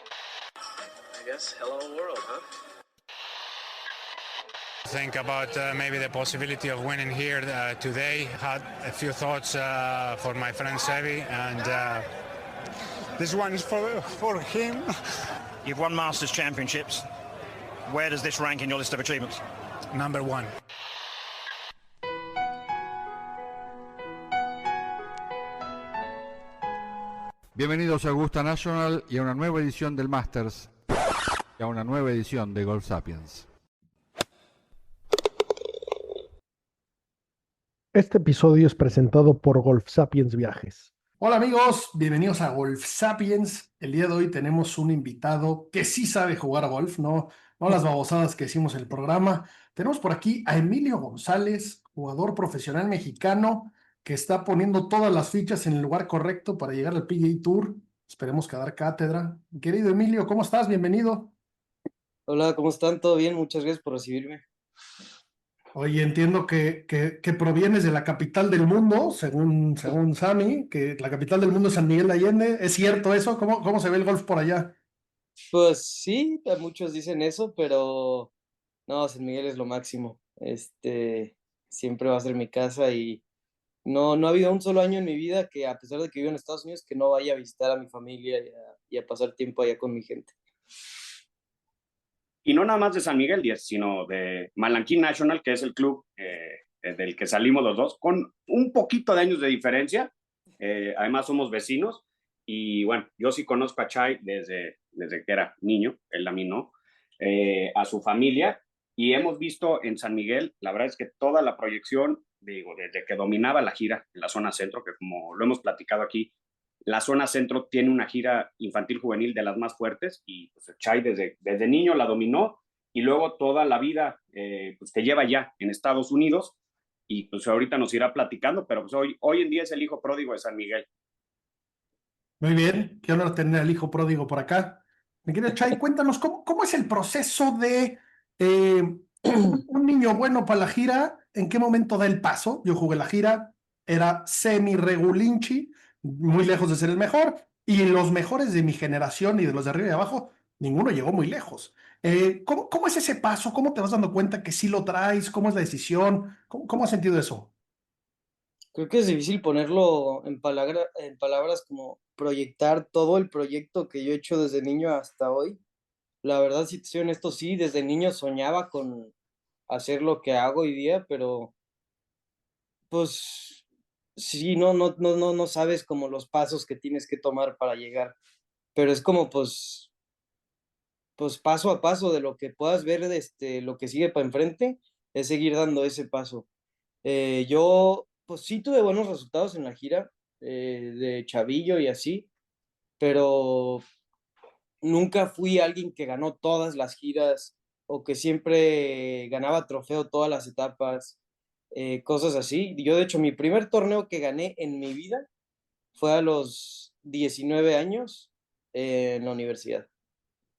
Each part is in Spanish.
I guess hello world, huh? Think about maybe the possibility of winning here today. Had a few thoughts for my friend Sevi, and this one is for him. You've won Masters Championships. Where does this rank in your list of achievements? Number one. Bienvenidos a Augusta National y a una nueva edición del Masters y a una nueva edición de Golf Sapiens. Este episodio es presentado por Golf Sapiens Viajes. Hola amigos, bienvenidos a Golf Sapiens. El día de hoy tenemos un invitado que sí sabe jugar golf, no las babosadas que hicimos en el programa. Tenemos por aquí a Emilio González, jugador profesional mexicano, que está poniendo todas las fichas en el lugar correcto para llegar al PGA Tour. Esperemos que dar cátedra. Querido Emilio, ¿cómo estás? Bienvenido. Hola, ¿cómo están? ¿Todo bien? Muchas gracias por recibirme. Oye, entiendo que provienes de la capital del mundo, según Sammy, que la capital del mundo es San Miguel de Allende. ¿Es cierto eso? ¿Cómo se ve el golf por allá? Pues sí, muchos dicen eso, pero no, San Miguel es lo máximo. Siempre va a ser mi casa y no ha habido un solo año en mi vida que, a pesar de que vivo en Estados Unidos, que no vaya a visitar a mi familia y a pasar tiempo allá con mi gente. Y no nada más de San Miguel, sino de Malanquín National, que es el club del que salimos los dos, con un poquito de años de diferencia. Además somos vecinos y bueno, yo sí conozco a Chai desde que era niño, él a mí no, a su familia, y hemos visto en San Miguel, la verdad es que toda la proyección, desde que dominaba la gira en la zona centro, que como lo hemos platicado aquí, la zona centro tiene una gira infantil juvenil de las más fuertes y pues, Chai desde niño la dominó y luego toda la vida pues, que lleva ya en Estados Unidos y pues ahorita nos irá platicando, pero pues hoy en día es el hijo pródigo de San Miguel. Muy bien, qué honor tener al hijo pródigo por acá. Mi querido Chay, cuéntanos, ¿cómo es el proceso de un niño bueno para la gira? ¿En qué momento da el paso? Yo jugué la gira, era semi-regulinchi, muy lejos de ser el mejor, y los mejores de mi generación y de los de arriba y de abajo, ninguno llegó muy lejos. ¿Cómo es ese paso? ¿Cómo te vas dando cuenta que sí lo traes? ¿Cómo es la decisión? ¿Cómo has sentido eso? Creo que es difícil ponerlo en palabras como proyectar todo el proyecto que yo he hecho desde niño hasta hoy. La verdad, si te soy honesto, sí, desde niño soñaba con hacer lo que hago hoy día, pero pues sí, no sabes como los pasos que tienes que tomar para llegar, pero es como pues paso a paso de lo que puedas ver, lo que sigue para enfrente, es seguir dando ese paso. Yo, pues sí tuve buenos resultados en la gira, de chavillo y así, pero nunca fui alguien que ganó todas las giras o que siempre ganaba trofeo todas las etapas, cosas así. Yo, de hecho, mi primer torneo que gané en mi vida fue a los 19 años, en la universidad.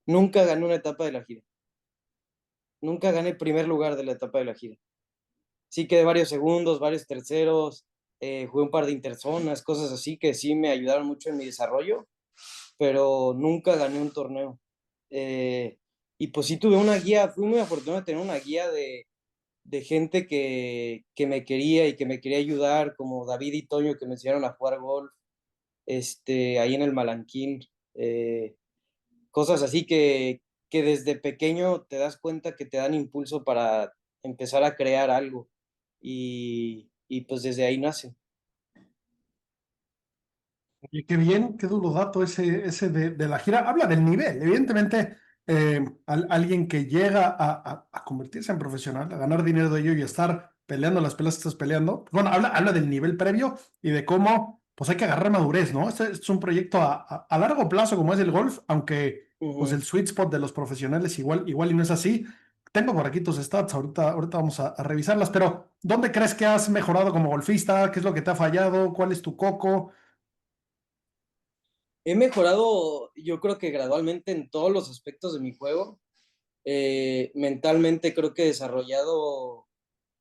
Nunca gané una etapa de la gira. Nunca gané primer lugar de la etapa de la gira. Sí quedé varios segundos, varios terceros, jugué un par de interzonas, cosas así que sí me ayudaron mucho en mi desarrollo, pero nunca gané un torneo. Y pues sí tuve una guía, fui muy afortunado de tener una guía de gente que me quería y que me quería ayudar, como David y Toño, que me enseñaron a jugar golf, ahí en el Malanquín. Cosas así que desde pequeño te das cuenta que te dan impulso para empezar a crear algo. Y pues desde ahí nace. Y qué bien, qué duro dato ese de la gira. Habla del nivel. Evidentemente, alguien que llega a convertirse en profesional, a ganar dinero de ello y a estar peleando las peleas que estás peleando, bueno, habla del nivel previo y de cómo pues hay que agarrar madurez, ¿no? Este es un proyecto a largo plazo como es el golf, aunque pues el sweet spot de los profesionales igual y no es así. Tengo por aquí tus stats, ahorita vamos a revisarlas, pero ¿dónde crees que has mejorado como golfista? ¿Qué es lo que te ha fallado? ¿Cuál es tu coco? He mejorado, yo creo que gradualmente en todos los aspectos de mi juego. Mentalmente creo que he desarrollado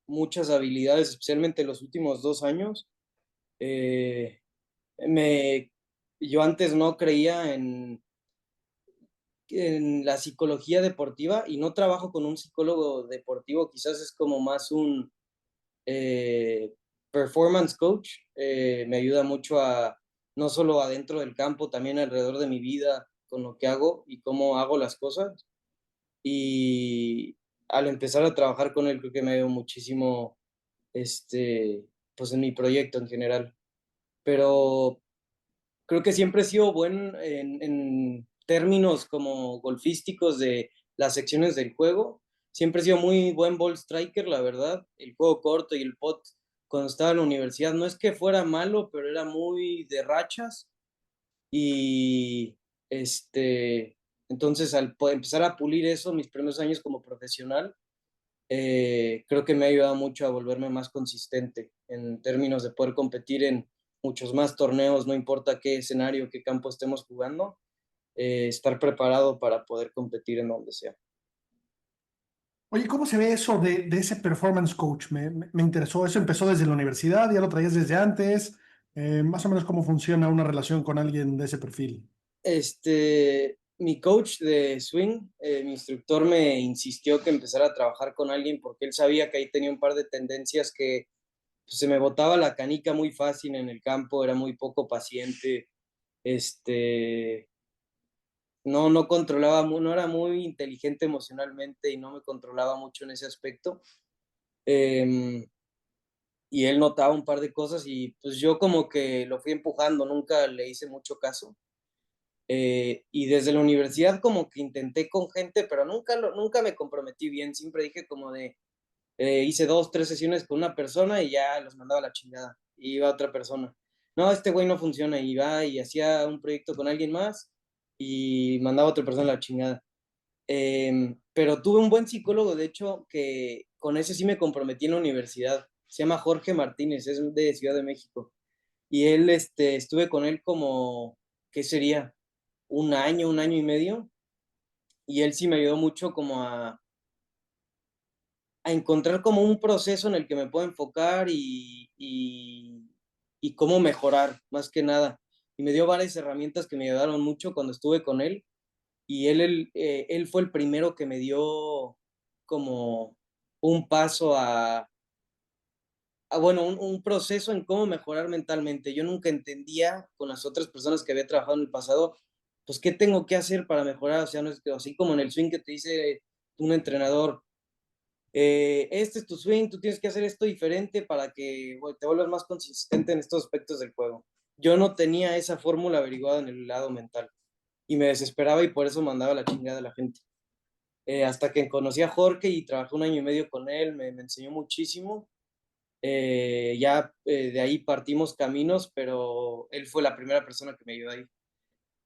muchas habilidades, especialmente en los últimos 2 años. Eh, me, yo antes no creía en la psicología deportiva y no trabajo con un psicólogo deportivo, quizás es como más un performance coach. Me ayuda mucho a, no solo adentro del campo, también alrededor de mi vida, con lo que hago y cómo hago las cosas. Y al empezar a trabajar con él, creo que me ha ido muchísimo, pues en mi proyecto en general. Pero creo que siempre he sido buen en términos como golfísticos de las secciones del juego. Siempre he sido muy buen ball striker, la verdad. El juego corto y el pot cuando estaba en la universidad no es que fuera malo, pero era muy de rachas. Y entonces al empezar a pulir eso, mis primeros años como profesional, creo que me ha ayudado mucho a volverme más consistente en términos de poder competir en muchos más torneos, no importa qué escenario, qué campo estemos jugando, estar preparado para poder competir en donde sea. Oye, ¿cómo se ve eso de ese performance coach? Me interesó. ¿Eso empezó desde la universidad? ¿Ya lo traías desde antes? Más o menos cómo funciona una relación con alguien de ese perfil. Mi coach de swing, mi instructor me insistió que empezara a trabajar con alguien porque él sabía que ahí tenía un par de tendencias que pues, se me botaba la canica muy fácil en el campo, era muy poco paciente, no controlaba, no era muy inteligente emocionalmente y no me controlaba mucho en ese aspecto. Em, y él notaba un par de cosas y pues yo como que lo fui empujando, nunca le hice mucho caso. Y desde la universidad como que intenté con gente, pero nunca me comprometí bien, siempre dije como de, hice 2, 3 sesiones con una persona y ya los mandaba a la chingada, y iba otra persona. No, este güey no funciona, y va y hacía un proyecto con alguien más y mandaba a otra persona a la chingada. Pero tuve un buen psicólogo, de hecho, que con ese sí me comprometí en la universidad. Se llama Jorge Martínez, es de Ciudad de México. Y él, estuve con él como, ¿qué sería? Un año y medio. Y él sí me ayudó mucho como a encontrar como un proceso en el que me puedo enfocar y cómo mejorar, más que nada. Y me dio varias herramientas que me ayudaron mucho cuando estuve con él. Y él fue el primero que me dio como un paso bueno, un proceso en cómo mejorar mentalmente. Yo nunca entendía con las otras personas que había trabajado en el pasado, pues, ¿qué tengo que hacer para mejorar? O sea, no es que así como en el swing que te dice un entrenador, este es tu swing, tú tienes que hacer esto diferente para que te vuelvas más consistente en estos aspectos del juego. Yo no tenía esa fórmula averiguada en el lado mental y me desesperaba y por eso mandaba la chingada a la gente. Hasta que conocí a Jorge y trabajé un año y medio con él, me enseñó muchísimo. De ahí partimos caminos, pero él fue la primera persona que me ayudó ahí.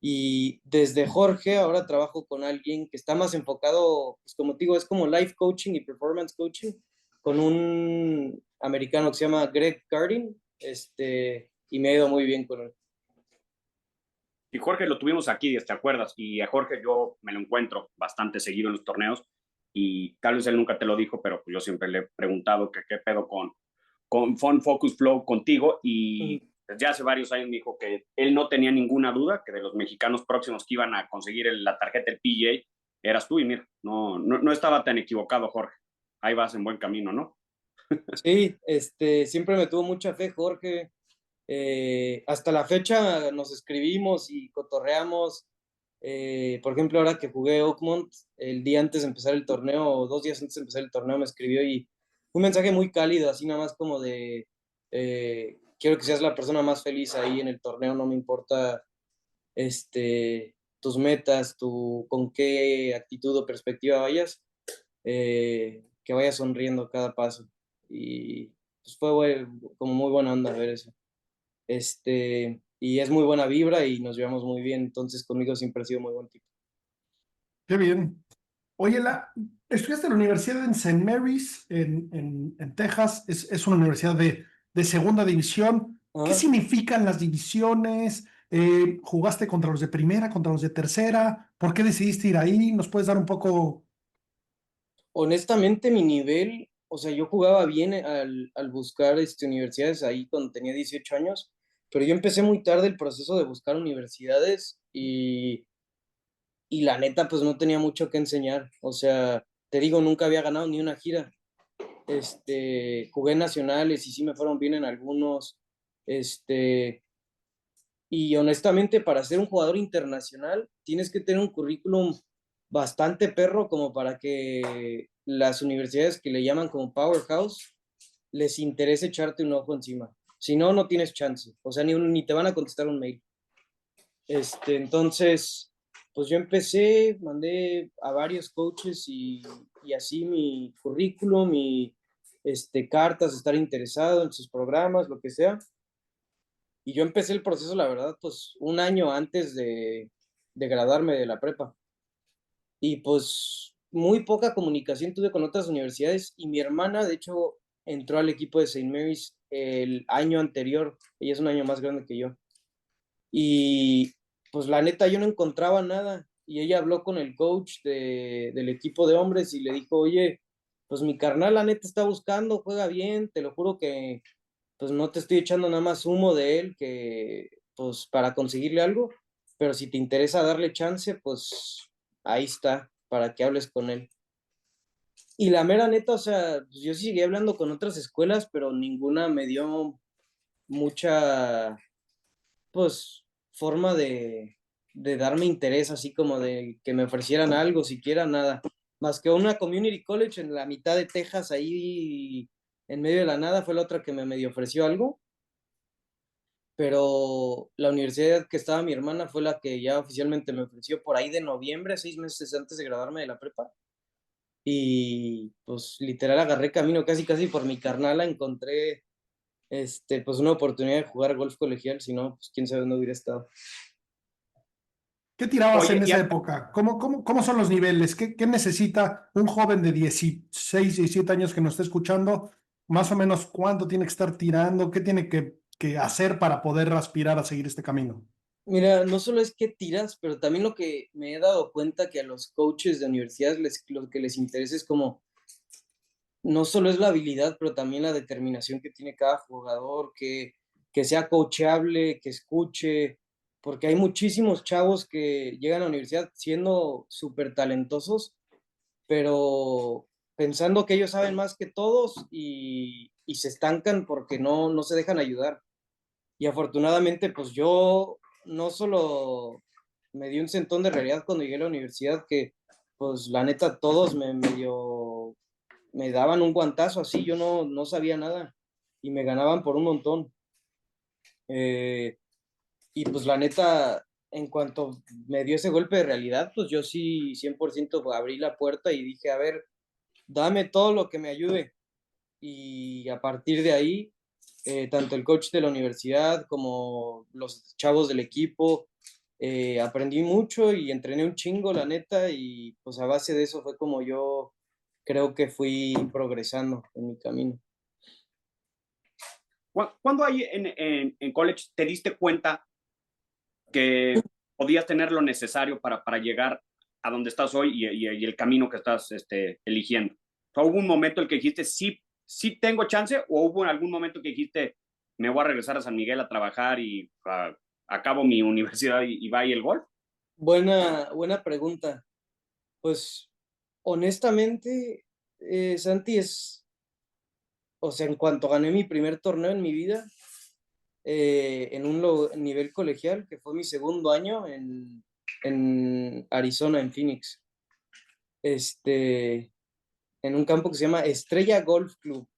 Y desde Jorge ahora trabajo con alguien que está más enfocado, pues como te digo, es como life coaching y performance coaching, con un americano que se llama Greg Gardin, y me ha ido muy bien con él. Y Jorge lo tuvimos aquí, ¿te acuerdas? Y a Jorge yo me lo encuentro bastante seguido en los torneos y tal vez él nunca te lo dijo, pero pues yo siempre le he preguntado que qué pedo con Fun Focus Flow contigo y desde hace varios años me dijo que él no tenía ninguna duda que de los mexicanos próximos que iban a conseguir la tarjeta del PGA eras tú y mira, no estaba tan equivocado Jorge. Ahí vas en buen camino, ¿no? Sí, siempre me tuvo mucha fe Jorge. Hasta la fecha nos escribimos y cotorreamos. Por ejemplo, ahora que jugué Oakmont, el día antes de empezar el torneo, o 2 días antes de empezar el torneo, me escribió y un mensaje muy cálido, así nada más como de, quiero que seas la persona más feliz ahí en el torneo, no me importa tus metas, con qué actitud o perspectiva vayas, que vayas sonriendo cada paso. Y pues fue como muy buena onda ver eso. Y es muy buena vibra y nos llevamos muy bien, entonces conmigo siempre ha sido muy buen tipo. Qué bien. Oye, estudiaste en la universidad en St. Mary's, en Texas. Es una universidad de segunda división. ¿Qué Ajá. significan las divisiones? ¿Jugaste contra los de primera, contra los de tercera? ¿Por qué decidiste ir ahí? ¿Nos puedes dar un poco? Honestamente, mi nivel, o sea, yo jugaba bien al buscar universidades ahí cuando tenía 18 años, pero yo empecé muy tarde el proceso de buscar universidades y y la neta, pues no tenía mucho que enseñar. O sea, te digo, nunca había ganado ni una gira. Jugué en nacionales y sí me fueron bien en algunos. Y honestamente, para ser un jugador internacional, tienes que tener un currículum bastante perro como para que las universidades que le llaman como powerhouse les interese echarte un ojo encima. Si no, no tienes chance. O sea, ni te van a contestar un mail. Entonces, pues yo empecé, mandé a varios coaches y así mi currículum, cartas, estar interesado en sus programas, lo que sea. Y yo empecé el proceso, la verdad, pues un año antes de graduarme de la prepa. Y pues muy poca comunicación tuve con otras universidades y mi hermana, de hecho, entró al equipo de Saint Mary's el año anterior. Ella es un año más grande que yo. Y pues la neta yo no encontraba nada y ella habló con el coach del equipo de hombres y le dijo, oye, pues mi carnal la neta está buscando, juega bien, te lo juro que pues no te estoy echando nada más humo de él que pues para conseguirle algo, pero si te interesa darle chance, pues ahí está, para que hables con él. Y la mera neta, o sea, pues yo seguí hablando con otras escuelas, pero ninguna me dio mucha pues, forma de darme interés, así como de que me ofrecieran algo, siquiera nada. Más que una community college en la mitad de Texas, ahí en medio de la nada, fue la otra que me medio ofreció algo. Pero la universidad que estaba mi hermana fue la que ya oficialmente me ofreció por ahí de noviembre, 6 meses antes de graduarme de la prepa. Y pues literal agarré camino casi casi por mi carnala, encontré pues una oportunidad de jugar golf colegial, si no, pues quién sabe dónde hubiera estado. ¿Qué tirabas Oye, en y esa época? ¿Cómo son los niveles? ¿Qué necesita un joven de 16, 17 años que nos esté escuchando? Más o menos, ¿cuánto tiene que estar tirando? ¿Qué tiene que hacer para poder aspirar a seguir este camino? Mira, no solo es que tiras, pero también lo que me he dado cuenta que a los coaches de universidad lo que les interesa es como, no solo es la habilidad, pero también la determinación que tiene cada jugador, que sea coachable, que escuche, porque hay muchísimos chavos que llegan a la universidad siendo súper talentosos, pero pensando que ellos saben más que todos y se estancan porque no se dejan ayudar. Y afortunadamente, pues yo no solo me di un sentón de realidad cuando llegué a la universidad, que pues la neta todos me daban un guantazo así, yo no sabía nada y me ganaban por un montón. Eh, y pues la neta, en cuanto me dio ese golpe de realidad, pues yo sí 100% abrí la puerta y dije, a ver, dame todo lo que me ayude. Y a partir de ahí tanto el coach de la universidad como los chavos del equipo. Aprendí mucho y entrené un chingo, la neta, y pues a base de eso fue como yo creo que fui progresando en mi camino. ¿Cuándo ahí en college te diste cuenta que podías tener lo necesario para llegar a donde estás hoy y el camino que estás eligiendo? O sea, ¿hubo un momento en el que dijiste, sí tengo chance? ¿O hubo en algún momento que dijiste, me voy a regresar a San Miguel a trabajar y acabo mi universidad y va ahí el golf? Buena pregunta. Pues honestamente, Santi, o sea, en cuanto gané mi primer torneo en mi vida, en un nivel colegial, que fue mi segundo año en Arizona, en Phoenix, en un campo que se llama Estrella Golf Club,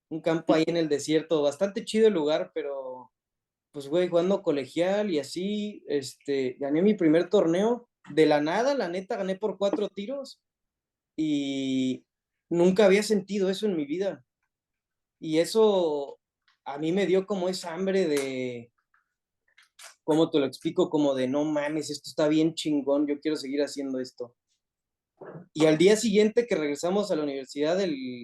un campo ahí en el desierto, bastante chido el lugar, pero pues güey, jugando colegial y así, gané mi primer torneo, de la nada, la neta, gané por 4 tiros y nunca había sentido eso en mi vida. Y eso a mí me dio como esa hambre de, ¿cómo te lo explico? Como de, no mames, esto está bien chingón, yo quiero seguir haciendo esto. Y al día siguiente que regresamos a la universidad,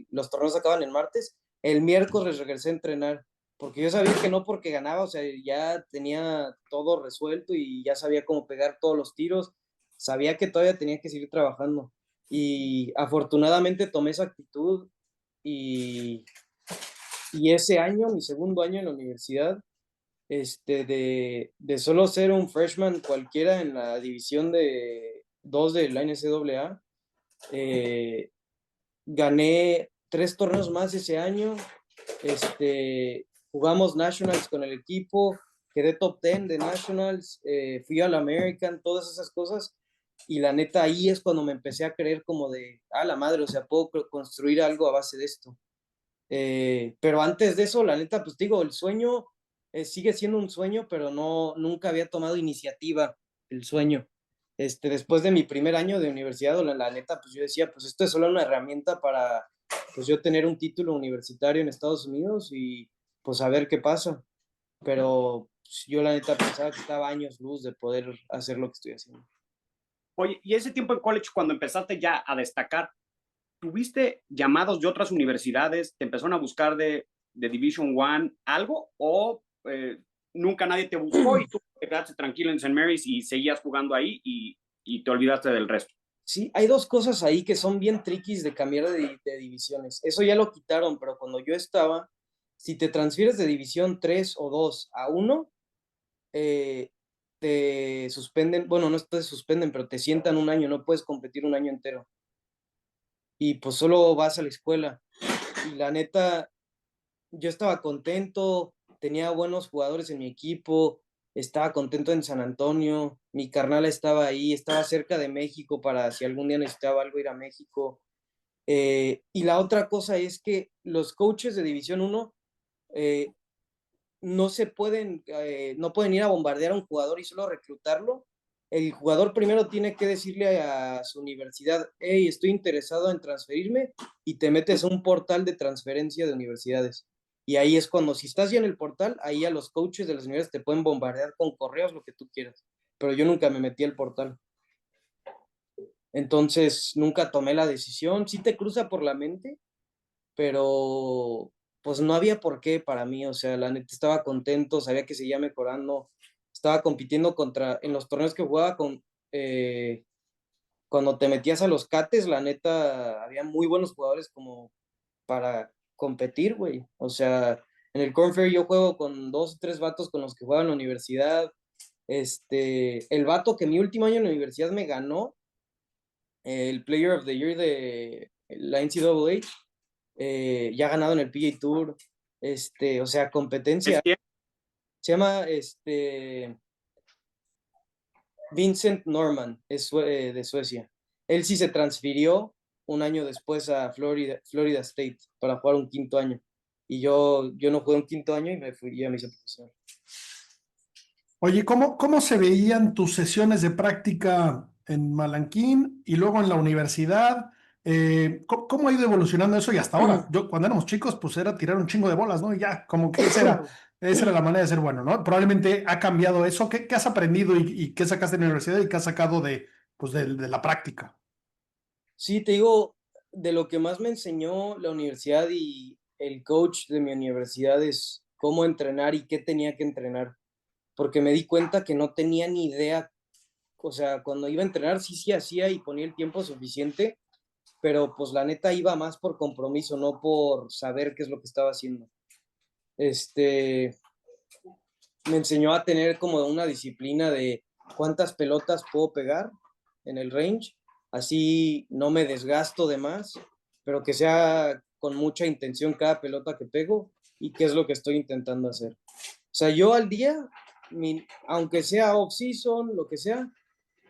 los torneos acaban el martes, el miércoles regresé a entrenar, porque yo sabía que no porque ganaba, o sea, ya tenía todo resuelto y ya sabía cómo pegar todos los tiros, sabía que todavía tenía que seguir trabajando. Y afortunadamente tomé esa actitud y, y ese año, mi segundo año en la universidad, de solo ser un freshman cualquiera en la división 2 de la NCAA. Gané 3 torneos más ese año. Jugamos Nationals con el equipo, quedé top 10 de Nationals, fui al American, todas esas cosas. Y la neta, ahí es cuando me empecé a creer como de, la madre, o sea, puedo construir algo a base de esto. Pero antes de eso, la neta, pues digo, el sueño sigue siendo un sueño, pero nunca había tomado iniciativa el sueño. Después de mi primer año de universidad, la neta, pues yo decía, pues esto es solo una herramienta para, pues yo tener un título universitario en Estados Unidos y pues a ver qué pasa. Pero pues, yo la neta pensaba que estaba años luz de poder hacer lo que estoy haciendo. Oye, y ese tiempo en college, cuando empezaste ya a destacar, ¿tuviste llamados de otras universidades? ¿Te empezaron a buscar de Division One algo? ¿O nunca nadie te buscó y tú te quedaste tranquilo en St. Mary's y seguías jugando ahí y te olvidaste del resto? Sí, hay dos cosas ahí que son bien triquis de cambiar de divisiones. Eso ya lo quitaron, pero cuando yo estaba, si te transfieres de división 3 o 2 a 1, te suspenden, bueno, no te suspenden, pero te sientan un año, no puedes competir un año entero. Y pues solo vas a la escuela. Y la neta, yo estaba contento, tenía buenos jugadores en mi equipo, estaba contento en San Antonio, mi carnal estaba ahí, estaba cerca de México para si algún día necesitaba algo ir a México. Y la otra cosa es que los coaches de División 1 no pueden ir a bombardear a un jugador y solo reclutarlo. El jugador primero tiene que decirle a su universidad, hey, estoy interesado en transferirme, y te metes a un portal de transferencia de universidades. Y ahí es cuando, si estás ya en el portal, ahí a los coaches de las universidades te pueden bombardear con correos, lo que tú quieras. Pero yo nunca me metí al portal. Entonces, nunca tomé la decisión. Sí te cruza por la mente, pero pues no había por qué para mí, o sea, la neta estaba contento, sabía que seguía mejorando, estaba compitiendo en los torneos que jugaba cuando te metías a los cates, la neta, había muy buenos jugadores como para competir, güey, o sea, en el Corn Ferry yo juego con 2 o 3 vatos con los que jugaba en la universidad. El vato que mi último año en la universidad me ganó el Player of the Year de la NCAA, ya ha ganado en el PGA Tour, o sea, competencia. ¿Es quién? Se llama Vincent Norman, es de Suecia. Él sí se transfirió un año después a Florida State para jugar un quinto año. Y yo no jugué un quinto año y me fui a mi profesional. Oye, ¿cómo se veían tus sesiones de práctica en Malanquín y luego en la universidad? ¿Cómo ha ido evolucionando eso y hasta ahora? Yo, cuando éramos chicos, pues era tirar un chingo de bolas, ¿no? Y ya, como que esa era la manera de ser bueno, ¿no? Probablemente ha cambiado eso. ¿Qué has aprendido y qué sacaste de la universidad y qué has sacado pues de la práctica? Sí, te digo, de lo que más me enseñó la universidad y el coach de mi universidad es cómo entrenar y qué tenía que entrenar, porque me di cuenta que no tenía ni idea. O sea, cuando iba a entrenar sí hacía y ponía el tiempo suficiente, pero pues la neta iba más por compromiso, no por saber qué es lo que estaba haciendo. Me enseñó a tener como una disciplina de cuántas pelotas puedo pegar en el range, así no me desgasto de más, pero que sea con mucha intención cada pelota que pego y qué es lo que estoy intentando hacer. O sea, yo al día, aunque sea off-season, lo que sea,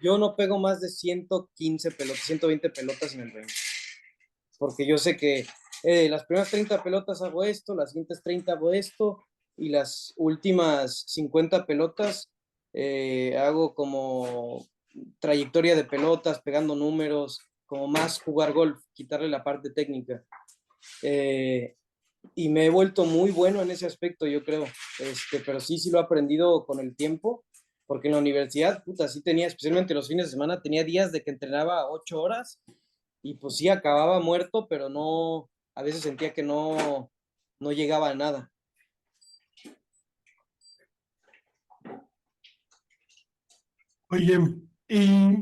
yo no pego más de 115 pelotas, 120 pelotas en el range. Porque yo sé que las primeras 30 pelotas hago esto, las siguientes 30 hago esto, y las últimas 50 pelotas hago como trayectoria de pelotas, pegando números, como más jugar golf, quitarle la parte técnica. Y me he vuelto muy bueno en ese aspecto, yo creo. Pero sí lo he aprendido con el tiempo, porque en la universidad, puta, sí tenía, especialmente los fines de semana, tenía días de que entrenaba 8 horas y pues sí acababa muerto, pero no, a veces sentía que no llegaba a nada. Oye, y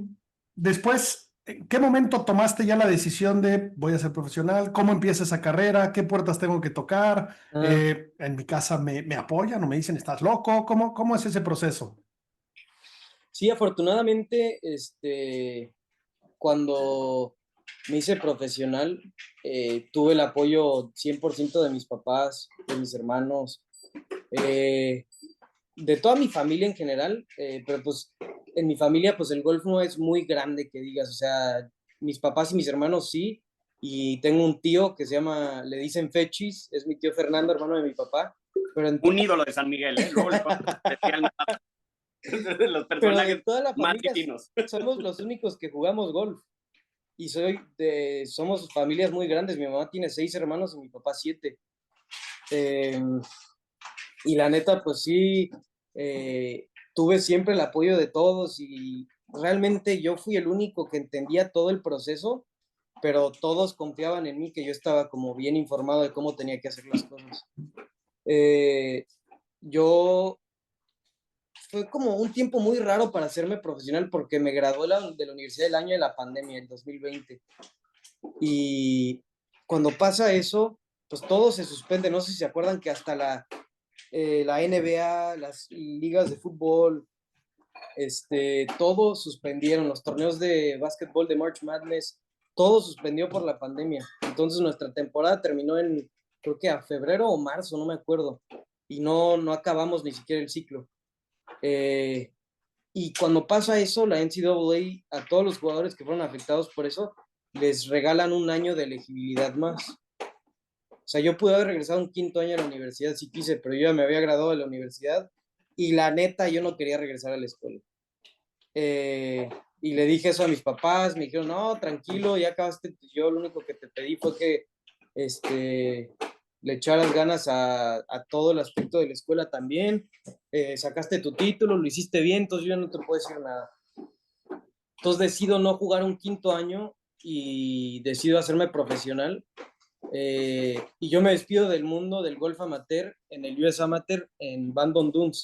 después, ¿en qué momento tomaste ya la decisión de voy a ser profesional? ¿Cómo empieza esa carrera? ¿Qué puertas tengo que tocar? En mi casa me apoyan o me dicen, ¿estás loco? ¿Cómo es ese proceso? Sí, afortunadamente, cuando me hice profesional, tuve el apoyo 100% de mis papás, de mis hermanos, de toda mi familia en general, pero pues en mi familia pues el golf no es muy grande que digas, o sea, mis papás y mis hermanos sí, y tengo un tío que se llama, le dicen Fechis, es mi tío Fernando, hermano de mi papá, pero en Un ídolo de San Miguel, ¿eh? Luego le pongo los pero de personajes toda la más familia divinos. somos los únicos que jugamos golf. Y somos familias muy grandes. Mi mamá tiene 6 hermanos y mi papá 7. Y la neta, pues sí, tuve siempre el apoyo de todos y realmente yo fui el único que entendía todo el proceso, pero todos confiaban en mí, que yo estaba como bien informado de cómo tenía que hacer las cosas. Yo fue como un tiempo muy raro para hacerme profesional porque me gradué de la universidad el año de la pandemia, el 2020. Y cuando pasa eso, pues todo se suspende. No sé si se acuerdan que hasta la NBA, las ligas de fútbol, todo suspendieron. Los torneos de básquetbol de March Madness, todo suspendió por la pandemia. Entonces nuestra temporada terminó creo que a febrero o marzo, no me acuerdo. Y no acabamos ni siquiera el ciclo. Y cuando pasa eso, la NCAA, a todos los jugadores que fueron afectados por eso, les regalan un año de elegibilidad más. O sea, yo pude haber regresado un quinto año a la universidad si quise, pero yo ya me había graduado de la universidad y la neta yo no quería regresar a la escuela. Y le dije eso a mis papás, me dijeron, no, tranquilo, ya acabaste, yo lo único que te pedí fue que le echaras ganas a todo el aspecto de la escuela también, sacaste tu título, lo hiciste bien, entonces yo no te puedo decir nada. Entonces decido no jugar un quinto año y decido hacerme profesional. Y yo me despido del mundo del golf amateur en el US Amateur en Bandon Dunes.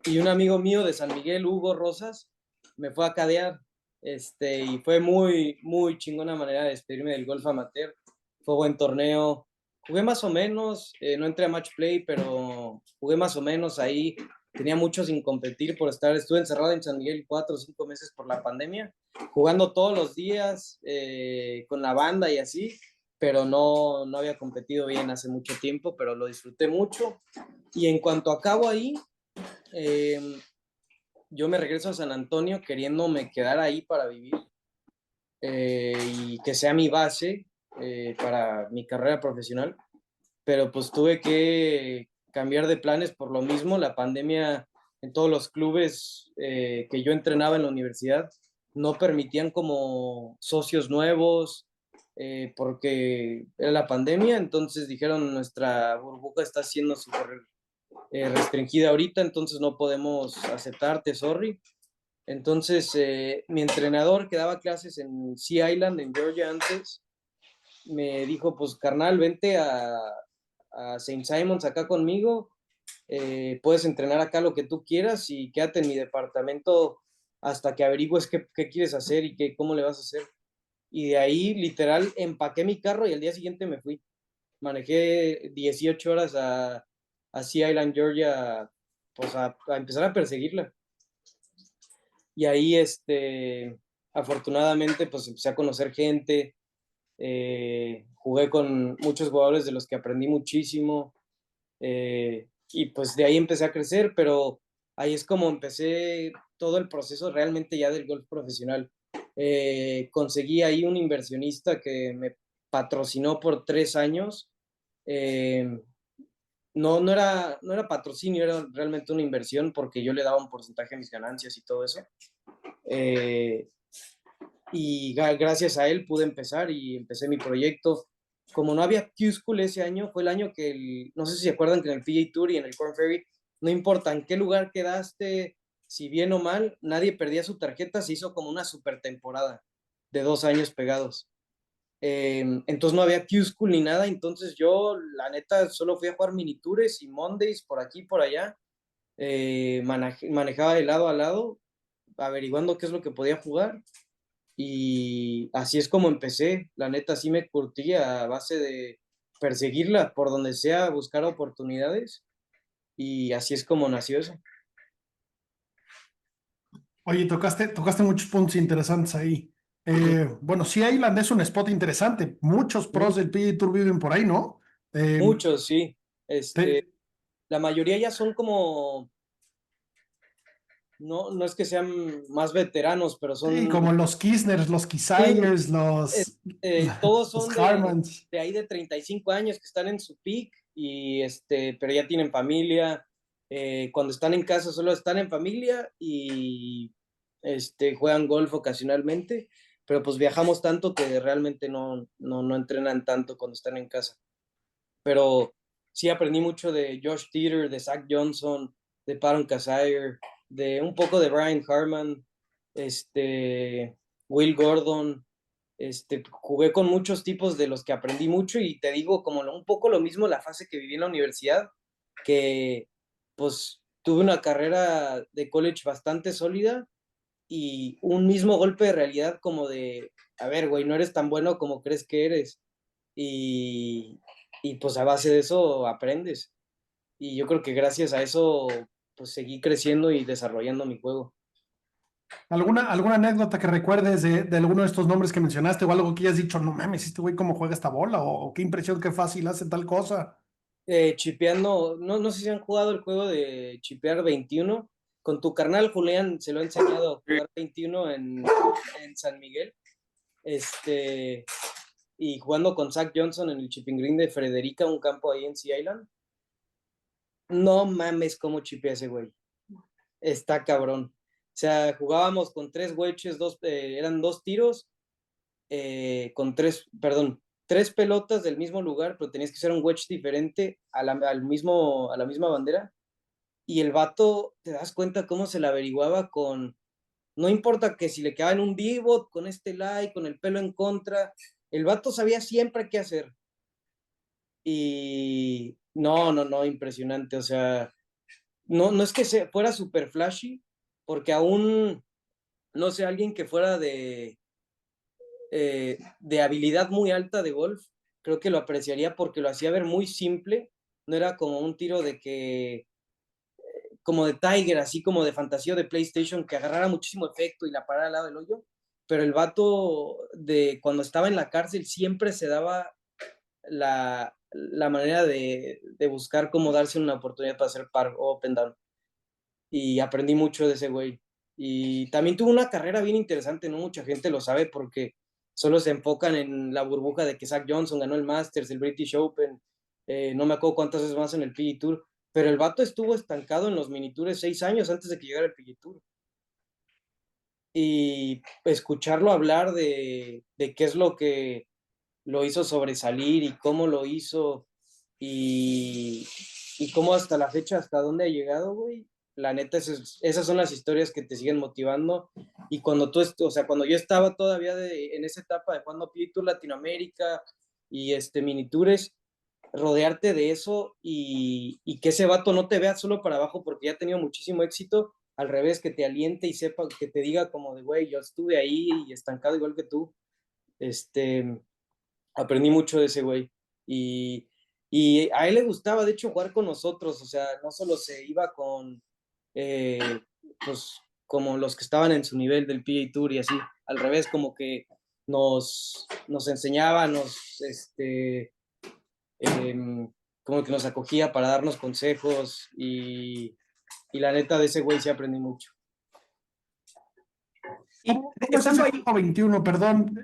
Y un amigo mío de San Miguel, Hugo Rosas, me fue a cadear. Y fue muy, muy chingona manera de despedirme del golf amateur. Fue buen torneo. Jugué más o menos, no entré a match play, pero jugué más o menos ahí. Tenía mucho sin competir por estuve encerrado en San Miguel 4 o 5 meses por la pandemia, jugando todos los días con la banda y así, pero no había competido bien hace mucho tiempo, pero lo disfruté mucho. Y en cuanto acabo ahí, yo me regreso a San Antonio queriéndome quedar ahí para vivir y que sea mi base para mi carrera profesional, pero pues tuve que cambiar de planes por lo mismo. La pandemia en todos los clubes que yo entrenaba en la universidad no permitían como socios nuevos porque era la pandemia, entonces dijeron nuestra burbuja está siendo súper restringida ahorita, entonces no podemos aceptarte, sorry. Entonces, mi entrenador que daba clases en Sea Island, en Georgia antes, me dijo, pues carnal, vente a St. Simons acá conmigo, puedes entrenar acá lo que tú quieras y quédate en mi departamento hasta que averigües qué quieres hacer y cómo le vas a hacer. Y de ahí, literal, empaqué mi carro y al día siguiente me fui. Manejé 18 horas a Sea Island, Georgia, pues a empezar a perseguirla. Y ahí, afortunadamente, pues empecé a conocer gente, jugué con muchos jugadores de los que aprendí muchísimo, y pues de ahí empecé a crecer, pero ahí es como empecé todo el proceso realmente ya del golf profesional. Conseguí ahí un inversionista que me patrocinó por 3 años. No era patrocinio, era realmente una inversión porque yo le daba un porcentaje de mis ganancias y todo eso. Y gracias a él pude empezar y empecé mi proyecto. Como no había Q-School ese año, fue el año que, no sé si se acuerdan que en el PGA Tour y en el Korn Ferry, no importa en qué lugar quedaste, si bien o mal, nadie perdía su tarjeta, se hizo como una super temporada de 2 años pegados. Entonces no había Q-School ni nada, entonces yo, la neta, solo fui a jugar mini tours y Mondays por aquí y por allá. Manejaba de lado a lado, averiguando qué es lo que podía jugar. Y así es como empecé. La neta, sí me curtí a base de perseguirla por donde sea, buscar oportunidades. Y así es como nació eso. Oye, tocaste muchos puntos interesantes ahí. Bueno, sí, Island es un spot interesante. Muchos pros del PGA Tour viven por ahí, ¿no? Eh, Muchos, sí. te- La mayoría ya son como, no es que sean más veteranos, pero sí, son, como los Kisners, los sí, Kisayers, todos los son Harmans. de ahí de 35 años que están en su peak y pero ya tienen familia. Cuando están en casa solo están en familia y juegan golf ocasionalmente, pero pues viajamos tanto que realmente no entrenan tanto cuando están en casa. Pero sí aprendí mucho de Josh Teeter, de Zach Johnson, de Paron Kazire, de un poco de Brian Harman, Will Gordon. Jugué con muchos tipos de los que aprendí mucho y te digo como un poco lo mismo la fase que viví en la universidad, que pues tuve una carrera de college bastante sólida y un mismo golpe de realidad como de, a ver, güey, no eres tan bueno como crees que eres. Y, y pues a base de eso aprendes. Y yo creo que gracias a eso pues seguí creciendo y desarrollando mi juego. ¿Alguna anécdota que recuerdes de alguno de estos nombres que mencionaste o algo que hayas dicho, no mames, este güey cómo juega esta bola o qué impresión, qué fácil hace tal cosa? Chipeando, no sé si han jugado el juego de chipear 21. Con tu carnal Julián se lo he enseñado a jugar 21 en San Miguel. Y jugando con Zach Johnson en el Chipping Green de Frederica, un campo ahí en Sea Island. No mames cómo chipea ese güey. Está cabrón. O sea, jugábamos con tres wedges, eran dos tiros, tres pelotas del mismo lugar, pero tenías que hacer un wedge diferente a la misma bandera. Y el vato, te das cuenta cómo se la averiguaba no importa que si le quedaba en un pivot, con este lie, con el pelo en contra, el vato sabía siempre qué hacer. Y no, impresionante. O sea, no es que fuera super flashy, porque aún, no sé, alguien que fuera de habilidad muy alta de golf, creo que lo apreciaría porque lo hacía ver muy simple, no era como un tiro como de Tiger, así como de fantasía de PlayStation, que agarrara muchísimo efecto y la parara al lado del hoyo, pero el vato cuando estaba en la cárcel siempre se daba la manera de buscar cómo darse una oportunidad para hacer par o open down. Y aprendí mucho de ese güey. Y también tuvo una carrera bien interesante, no mucha gente lo sabe porque solo se enfocan en la burbuja de que Zach Johnson ganó el Masters, el British Open, no me acuerdo cuántas veces más en el PGA Tour, pero el vato estuvo estancado en los mini tours 6 años antes de que llegara el PGA Tour. Y escucharlo hablar de qué es lo que lo hizo sobresalir y cómo lo hizo y, y cómo hasta la fecha, hasta dónde ha llegado, güey. La neta, esas son las historias que te siguen motivando. Y cuando o sea, cuando yo estaba todavía en esa etapa de jugando PGA Tour Latinoamérica y mini tours, rodearte de eso y que ese vato no te vea solo para abajo porque ya ha tenido muchísimo éxito, al revés, que te aliente y sepa, que te diga como de, güey, yo estuve ahí y estancado igual que tú. Aprendí mucho de ese güey. Y, y a él le gustaba, de hecho, jugar con nosotros. O sea, no solo se iba con, pues, como los que estaban en su nivel del PGA Tour y así. Al revés, como que nos enseñaba, como que nos acogía para darnos consejos. Y la neta de ese güey sí aprendí mucho. ¿Cómo es Estando ese ahí, juego 21? Perdón,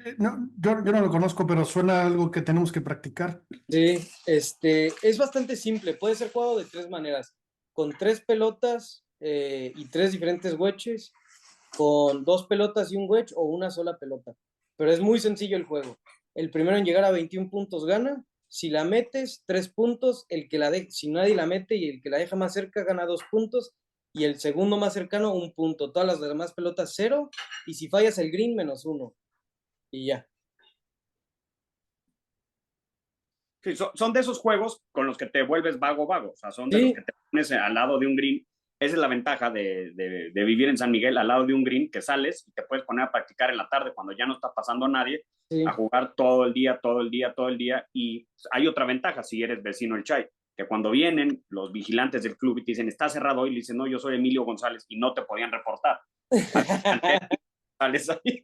yo no lo conozco, pero suena a algo que tenemos que practicar. sí, es bastante simple, puede ser jugado de tres maneras, con tres pelotas y tres diferentes wedges, con dos pelotas y un wedge o una sola pelota, pero es muy sencillo el juego. El primero en llegar a 21 puntos gana, si la metes, 3 puntos, si nadie la mete y el que la deja más cerca gana 2 puntos, y el segundo más cercano 1 punto, todas las demás pelotas 0, y si fallas el green -1, y ya. Sí, son de esos juegos con los que te vuelves vago, vago. O sea, son de los Sí, que te pones al lado de un green. Esa es la ventaja de vivir en San Miguel, al lado de un green, que sales y te puedes poner a practicar en la tarde cuando ya no está pasando nadie, sí. a jugar todo el día, todo el día, todo el día. Y hay otra ventaja si eres vecino del Chay, que cuando vienen los vigilantes del club y te dicen, está cerrado hoy, le dicen, no, yo soy Emilio González y no te podían reportar. Sales ahí.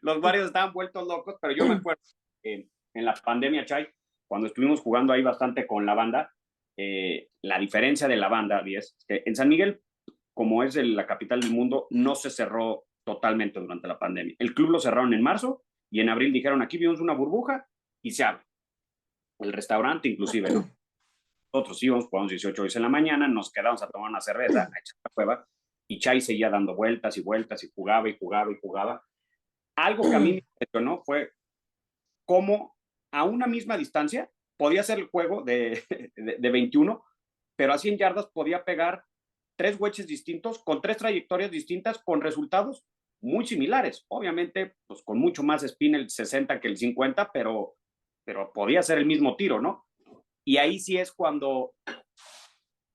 Los varios estaban vueltos locos, pero yo me acuerdo en la pandemia, Chay, cuando estuvimos jugando ahí bastante con la banda, la diferencia de la banda, 10, que en San Miguel, como es la capital del mundo, no se cerró totalmente durante la pandemia. El club lo cerraron en marzo y en abril dijeron, aquí vimos una burbuja y se abre. El restaurante inclusive, ¿no? Nosotros íbamos, jugamos 18 horas en la mañana, nos quedamos a tomar una cerveza, a echar la cueva, y Chay seguía dando vueltas y vueltas y jugaba y jugaba y jugaba. Algo que a mí me impresionó fue cómo a una misma distancia podía ser el juego de 21, pero a 100 yardas podía pegar 3 wedges distintos, con 3 trayectorias distintas, con resultados muy similares. Obviamente, pues con mucho más spin el 60 que el 50, pero podía ser el mismo tiro, ¿no? Y ahí sí es cuando,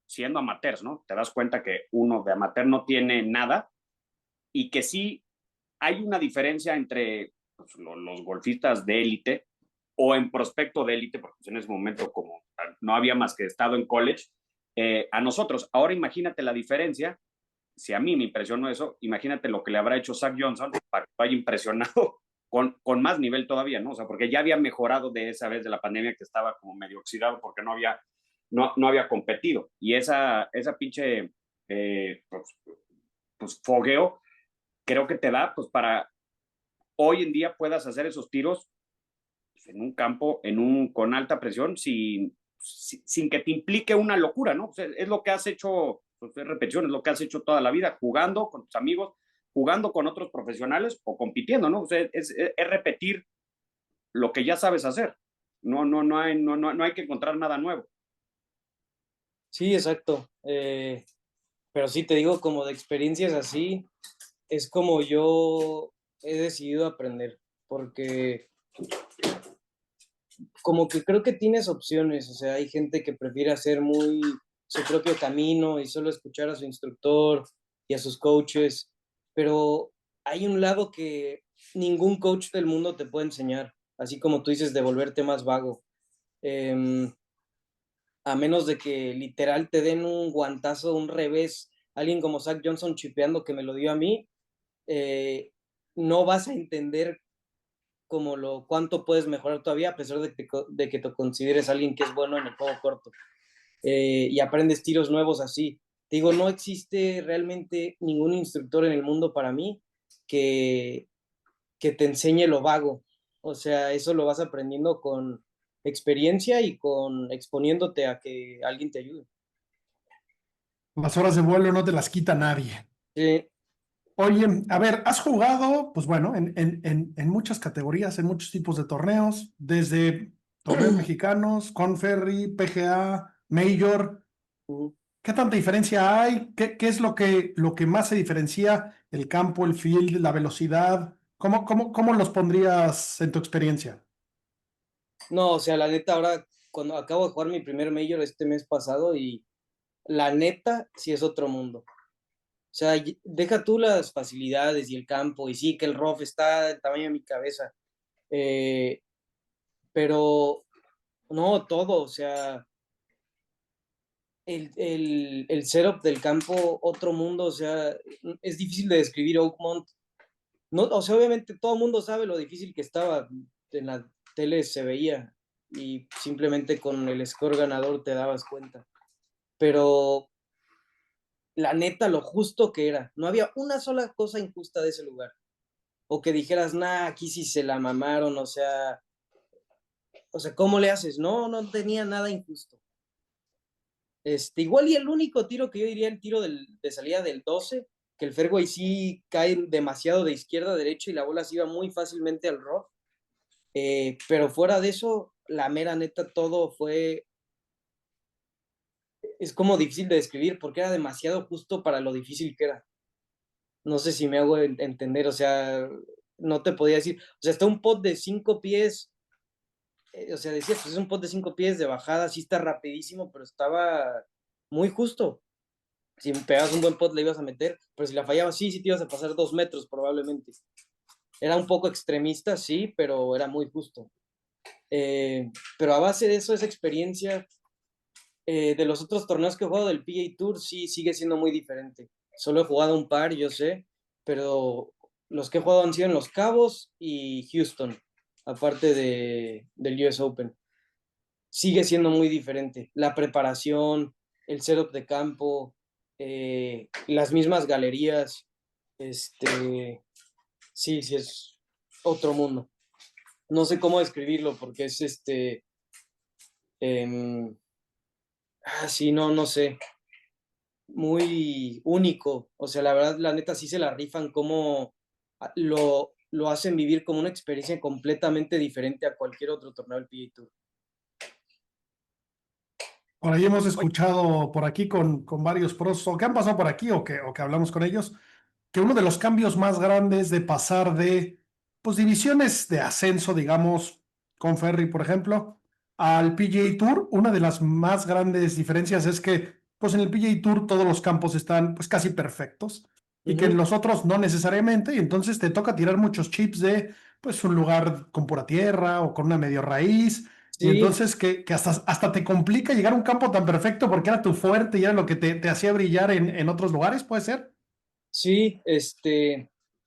siendo amateurs, ¿no? Te das cuenta que uno de amateur no tiene nada y que sí hay una diferencia entre pues, los golfistas de élite o en prospecto de élite, porque en ese momento como no había más que estado en college, a nosotros. Ahora imagínate la diferencia, si a mí me impresionó eso, imagínate lo que le habrá hecho Zach Johnson para que vaya impresionado con más nivel todavía, ¿no? O sea, porque ya había mejorado de esa vez de la pandemia que estaba como medio oxidado porque no había competido. Y esa pinche pues fogueo creo que te da pues para hoy en día puedas hacer esos tiros en un campo con alta presión sin que te implique una locura, ¿no? O sea, es lo que has hecho, pues, repetición, es lo que has hecho toda la vida, jugando con tus amigos, jugando con otros profesionales o compitiendo, ¿no? O sea, es repetir lo que ya sabes hacer. No hay que encontrar nada nuevo. Sí, exacto. Pero sí, te digo, como de experiencias así, es como yo he decidido aprender, porque como que creo que tienes opciones, o sea, hay gente que prefiere hacer muy su propio camino y solo escuchar a su instructor y a sus coaches, pero hay un lado que ningún coach del mundo te puede enseñar, así como tú dices, de volverte más vago. Em, a menos de que literal te den un guantazo, un revés, alguien como Zach Johnson chipeando que me lo dio a mí, no vas a entender como cuánto puedes mejorar todavía, a pesar de que te consideres alguien que es bueno en el juego corto. Y aprendes tiros nuevos así. Te digo, no existe realmente ningún instructor en el mundo para mí que, que te enseñe lo vago. O sea, eso lo vas aprendiendo con experiencia y con exponiéndote a que alguien te ayude. Las horas de vuelo no te las quita nadie. Sí. Oye, a ver, has jugado, pues bueno, en muchas categorías, en muchos tipos de torneos, desde torneos mexicanos, Conferry, PGA, Major. ¿Qué tanta diferencia hay? ¿Qué es lo que más se diferencia? ¿El campo, el field, la velocidad? ¿Cómo los pondrías en tu experiencia? No, o sea, la neta, ahora cuando acabo de jugar mi primer Major este mes pasado y la neta, sí es otro mundo. O sea, deja tú las facilidades y el campo, y sí que el rough está del tamaño de mi cabeza, eh, pero no todo, o sea, el setup del campo, otro mundo, o sea, es difícil de describir Oakmont. No, o sea, obviamente todo el mundo sabe lo difícil que estaba, en la tele se veía, y simplemente con el score ganador te dabas cuenta. Pero la neta, lo justo que era, no había una sola cosa injusta de ese lugar. O que dijeras, nah, aquí sí se la mamaron, o sea, ¿cómo le haces? No, no tenía nada injusto. Igual y el único tiro que yo diría, el tiro de salida del 12, que el fairway sí cae demasiado de izquierda a derecha y la bola se iba muy fácilmente al rough. Pero fuera de eso, la mera neta, todo es como difícil de describir porque era demasiado justo para lo difícil que era. No sé si me hago entender, o sea, no te podía decir, o sea, está un pot de 5 pies, o sea, decías, pues es un pot de 5 pies de bajada, sí está rapidísimo, pero estaba muy justo. Si pegabas un buen pot le ibas a meter, pero si la fallabas, sí te ibas a pasar 2 metros probablemente. Era un poco extremista, sí, pero era muy justo. Pero a base de eso, esa experiencia de los otros torneos que he jugado del PGA Tour, sí sigue siendo muy diferente. Solo he jugado un par, yo sé, pero los que he jugado han sido en Los Cabos y Houston, aparte del US Open. Sigue siendo muy diferente. La preparación, el setup de campo, las mismas galerías, sí, sí es otro mundo. No sé cómo describirlo porque es em, sí, no sé, muy único. O sea, la verdad, la neta sí se la rifan como lo hacen vivir como una experiencia completamente diferente a cualquier otro torneo del PGA Tour. Por ahí hemos escuchado por aquí con varios pros, o que han pasado por aquí, o que hablamos con ellos, que uno de los cambios más grandes de pasar de pues, divisiones de ascenso, digamos, con Ferry, por ejemplo, al PGA Tour, una de las más grandes diferencias es que pues, en el PGA Tour todos los campos están pues, casi perfectos y que en los otros no necesariamente, y entonces te toca tirar muchos chips de pues, un lugar con pura tierra o con una medio raíz. Y Sí, entonces que hasta te complica llegar a un campo tan perfecto porque era tu fuerte y era lo que te hacía brillar en otros lugares, ¿puede ser? sí,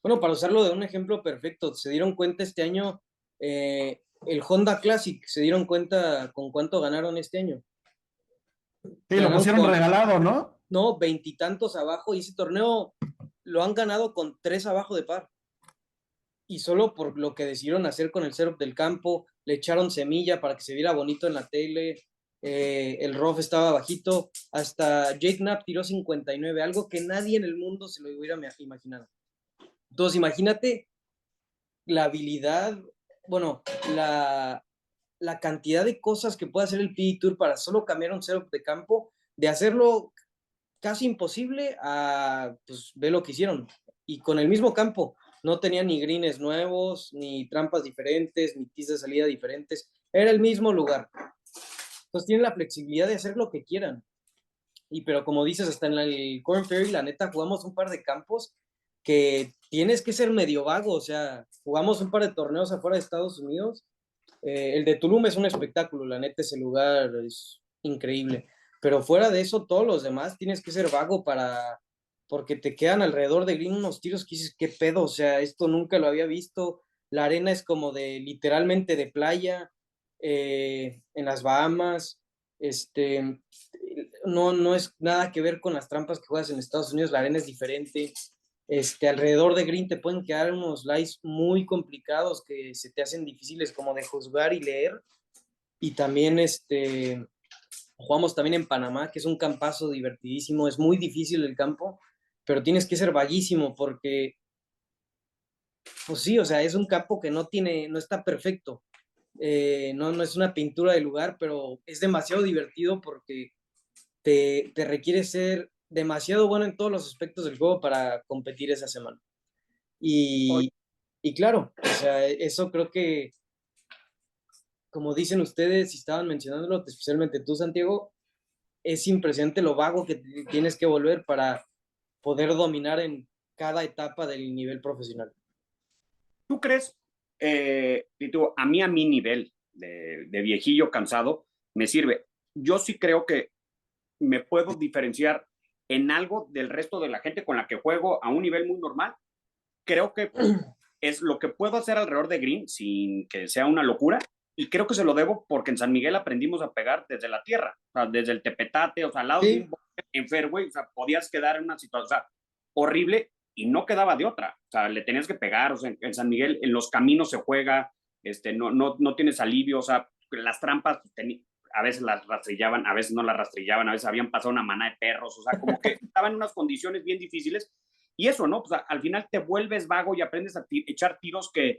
bueno, para usarlo de un ejemplo perfecto, se dieron cuenta este año, el Honda Classic, se dieron cuenta con cuánto ganaron este año. Sí, lo Ganaron pusieron con, regalado, ¿no? no, veintitantos abajo y ese torneo lo han ganado con tres abajo de par. Y solo por lo que decidieron hacer con el setup del campo, le echaron semilla para que se viera bonito en la tele, el rough estaba bajito, hasta Jake Knapp tiró 59, algo que nadie en el mundo se lo hubiera imaginado. Entonces, imagínate la habilidad, bueno, la cantidad de cosas que puede hacer el PGA Tour para solo cambiar un setup de campo, de hacerlo casi imposible a, pues, ver lo que hicieron. Y con el mismo campo, no tenían ni greens nuevos, ni trampas diferentes, ni tees de salida diferentes. Era el mismo lugar. Entonces tienen la flexibilidad de hacer lo que quieran. Y pero como dices, hasta en el Corn Ferry, la neta, jugamos un par de campos que tienes que ser medio vago. O sea, jugamos un par de torneos afuera de Estados Unidos. El de Tulum es un espectáculo, la neta, ese lugar es increíble. Pero fuera de eso, todos los demás tienes que ser vago porque te quedan alrededor de green unos tiros que dices, qué pedo, o sea, esto nunca lo había visto. La arena es como de literalmente de playa, en las Bahamas. No es nada que ver con las trampas que juegas en Estados Unidos, la arena es diferente. Alrededor de Green te pueden quedar unos lies muy complicados que se te hacen difíciles como de juzgar y leer. Y también jugamos también en Panamá, que es un campazo divertidísimo, es muy difícil el campo, pero tienes que ser vaguísimo porque, pues sí, o sea, es un campo que no está perfecto. No es una pintura de lugar, pero es demasiado divertido porque te requiere ser demasiado bueno en todos los aspectos del juego para competir esa semana. Y, y claro, o sea, eso creo que, como dicen ustedes, y estaban mencionándolo, especialmente tú, Santiago, es impresionante lo vago que tienes que volver para poder dominar en cada etapa del nivel profesional. ¿Tú crees, y tú, a mi nivel de viejillo cansado, me sirve? Yo sí creo que me puedo diferenciar en algo del resto de la gente con la que juego a un nivel muy normal. Creo que es lo que puedo hacer alrededor de green sin que sea una locura. Y creo que se lo debo porque en San Miguel aprendimos a pegar desde la tierra, o sea, desde el tepetate, o sea, al lado de un en fairway, o sea, podías quedar en una situación, o sea, horrible y no quedaba de otra. O sea, le tenías que pegar, o sea, en San Miguel, en los caminos se juega, no tienes alivio, o sea, las trampas a veces las rastrillaban, a veces no las rastrillaban, a veces habían pasado una manada de perros, o sea, como que estaban en unas condiciones bien difíciles. Y eso, ¿no? Pues al final te vuelves vago y aprendes a echar tiros pues,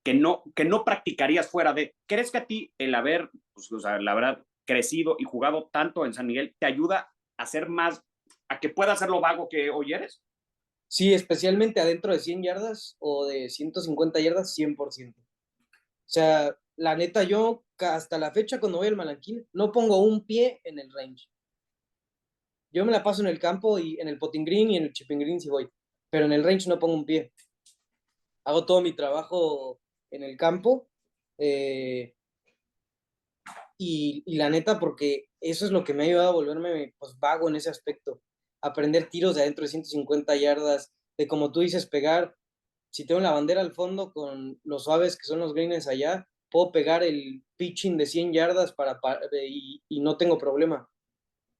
que no practicarías fuera de. ¿Crees que a ti el haber, pues, o sea, la verdad, crecido y jugado tanto en San Miguel te ayuda a ser más, a que puedas ser lo vago que hoy eres? Sí, especialmente adentro de 100 yardas o de 150 yardas, 100%. O sea, la neta, yo hasta la fecha cuando voy al Malanquín no pongo un pie en el range. Yo me la paso en el campo y en el putting green y en el chipping green si voy, pero en el range no pongo un pie. Hago todo mi trabajo en el campo, eh, y la neta porque eso es lo que me ha ayudado a volverme pues vago en ese aspecto. aprender tiros de adentro de 150 yardas, de como tú dices, pegar. Si tengo la bandera al fondo con los suaves que son los greens allá, puedo pegar el pitching de 100 yardas y no tengo problema.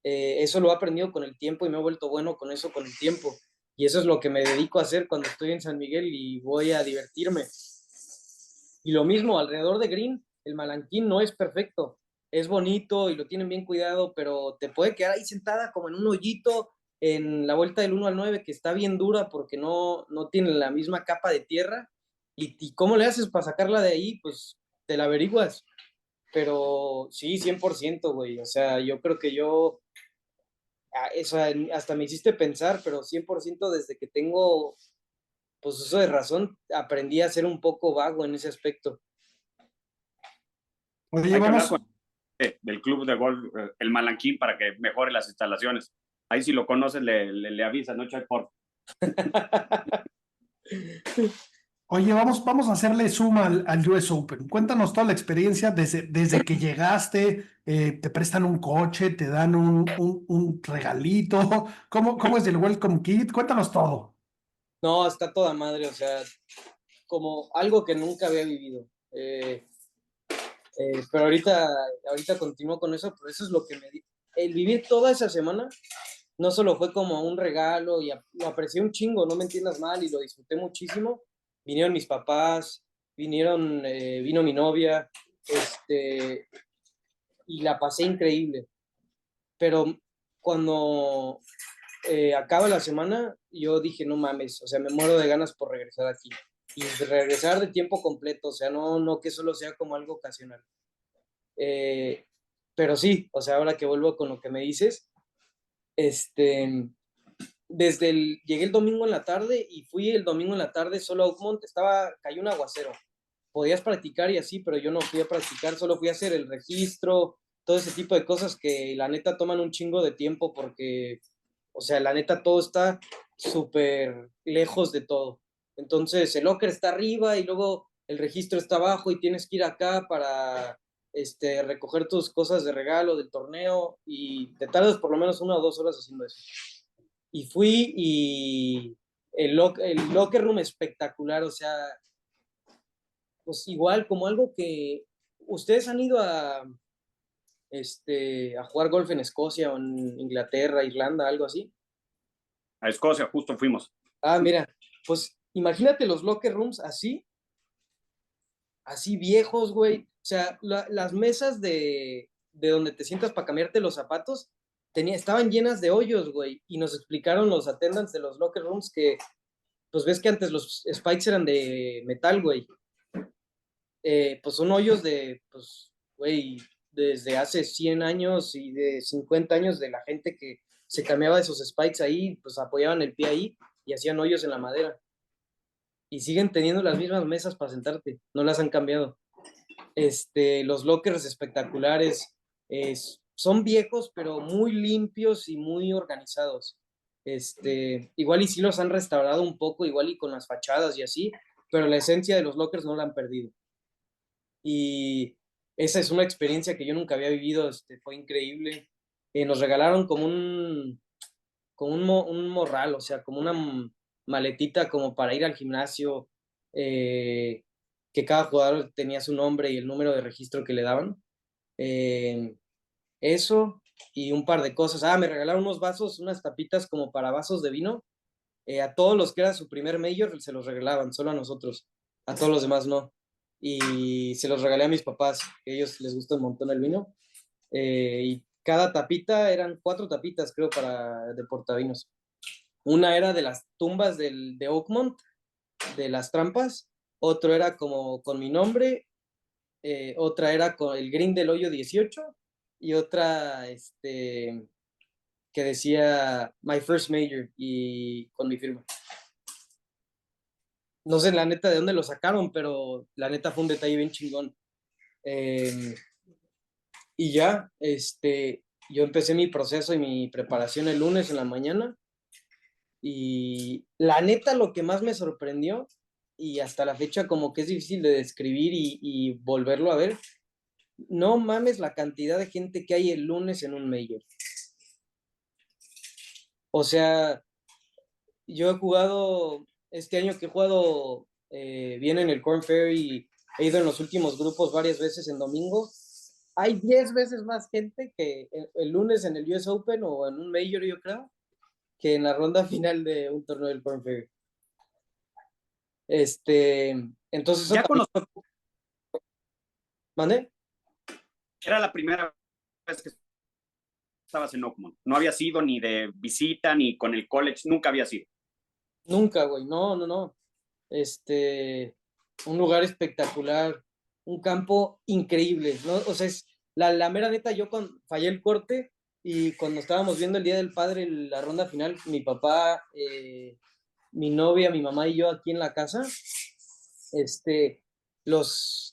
Eso lo he aprendido con el tiempo y me he vuelto bueno con eso con el tiempo. Y eso es lo que me dedico a hacer cuando estoy en San Miguel y voy a divertirme. Y lo mismo, alrededor de Green, el Malanquín no es perfecto. Es bonito y lo tienen bien cuidado, pero te puede quedar ahí sentada como en un hoyito en la vuelta del 1 al 9 que está bien dura porque no tiene la misma capa de tierra. ¿Y cómo le haces para sacarla de ahí? Pues te la averiguas. Pero sí, 100%, güey. O sea, yo creo que hasta me hiciste pensar, pero 100% desde que tengo, pues uso de razón, aprendí a ser un poco vago en ese aspecto. Oye, Hay que hablar vamos, con del club de golf, el Malanquín, para que mejore las instalaciones. Ahí si lo conoces le avisas, ¿no, Choy? vamos a hacerle suma al US Open. Cuéntanos toda la experiencia desde que llegaste, te prestan un coche, te dan un regalito. ¿Cómo es el Welcome Kit? Cuéntanos todo. No, está toda madre, o sea, como algo que nunca había vivido. Pero ahorita continúo con eso, pero eso es lo que el vivir toda esa semana no solo fue como un regalo y lo aprecié un chingo, no me entiendas mal, y lo disfruté muchísimo. Vinieron mis papás, vino mi novia, y la pasé increíble. Pero cuando acaba la semana, yo dije, no mames, o sea, me muero de ganas por regresar aquí. Y regresar de tiempo completo, o sea, no que solo sea como algo ocasional. Eh, pero sí, o sea, ahora que vuelvo con lo que me dices, este, llegué el domingo en la tarde y fui el domingo en la tarde solo a Oakmont, cayó un aguacero. Podías practicar y así, pero yo no fui a practicar, solo fui a hacer el registro, todo ese tipo de cosas que la neta toman un chingo de tiempo porque, o sea, la neta todo está súper lejos de todo. Entonces el locker está arriba y luego el registro está abajo y tienes que ir acá para recoger tus cosas de regalo del torneo y te tardas por lo menos 1 o 2 horas haciendo eso. Y fui y el locker room espectacular, o sea, pues igual como algo que ustedes han ido a jugar golf en Escocia o en Inglaterra, Irlanda, algo así. A Escocia, justo fuimos. Ah, mira, pues imagínate los locker rooms así viejos, güey. O sea, las mesas de donde te sientas para cambiarte los zapatos estaban llenas de hoyos, güey. Y nos explicaron los attendants de los locker rooms que, pues ves que antes los spikes eran de metal, güey. Pues son hoyos pues, güey, desde hace 100 años y de 50 años de la gente que se cambiaba esos spikes ahí, pues apoyaban el pie ahí y hacían hoyos en la madera. Y siguen teniendo las mismas mesas para sentarte, no las han cambiado. Los lockers espectaculares, son viejos, pero muy limpios y muy organizados. Igual y sí los han restaurado un poco, igual y con las fachadas y así, pero la esencia de los lockers no la han perdido. Y esa es una experiencia que yo nunca había vivido, fue increíble. Nos regalaron un morral, o sea, como una maletita como para ir al gimnasio, que cada jugador tenía su nombre y el número de registro que le daban. Eso y un par de cosas. Me regalaron unos vasos, unas tapitas como para vasos de vino. A todos los que era su primer major se los regalaban, solo a nosotros. A todos los demás no. Y se los regalé a mis papás, que a ellos les gusta un montón el vino. Y cada tapita eran 4 tapitas, creo, de portavinos. Una era de las tumbas de Oakmont, de las trampas. Otro era como con mi nombre. Otra era con el green del hoyo 18. Y otra, que decía My First Major y con mi firma. No sé la neta de dónde lo sacaron, pero la neta fue un detalle bien chingón. Y ya, yo empecé mi proceso y mi preparación el lunes en la mañana. Y la neta lo que más me sorprendió, y hasta la fecha como que es difícil de describir y volverlo a ver, no mames la cantidad de gente que hay el lunes en un major. O sea, yo he jugado, este año que he jugado bien en el Corn Ferry, he ido en los últimos grupos varias veces en domingo. Hay 10 veces más gente que el lunes en el US Open o en un Major, yo creo, que en la ronda final de un torneo del Corn Ferry. Entonces eso Ya también. conocí, ¿Mande? era la primera vez que estabas en Oakmont. No había sido ni de visita, ni con el college, nunca había sido. Nunca, güey, no, no, no. Un lugar espectacular, un campo increíble, ¿no? O sea, es la mera neta, yo fallé el corte y cuando estábamos viendo el Día del Padre, la ronda final, mi papá, mi novia, mi mamá y yo aquí en la casa,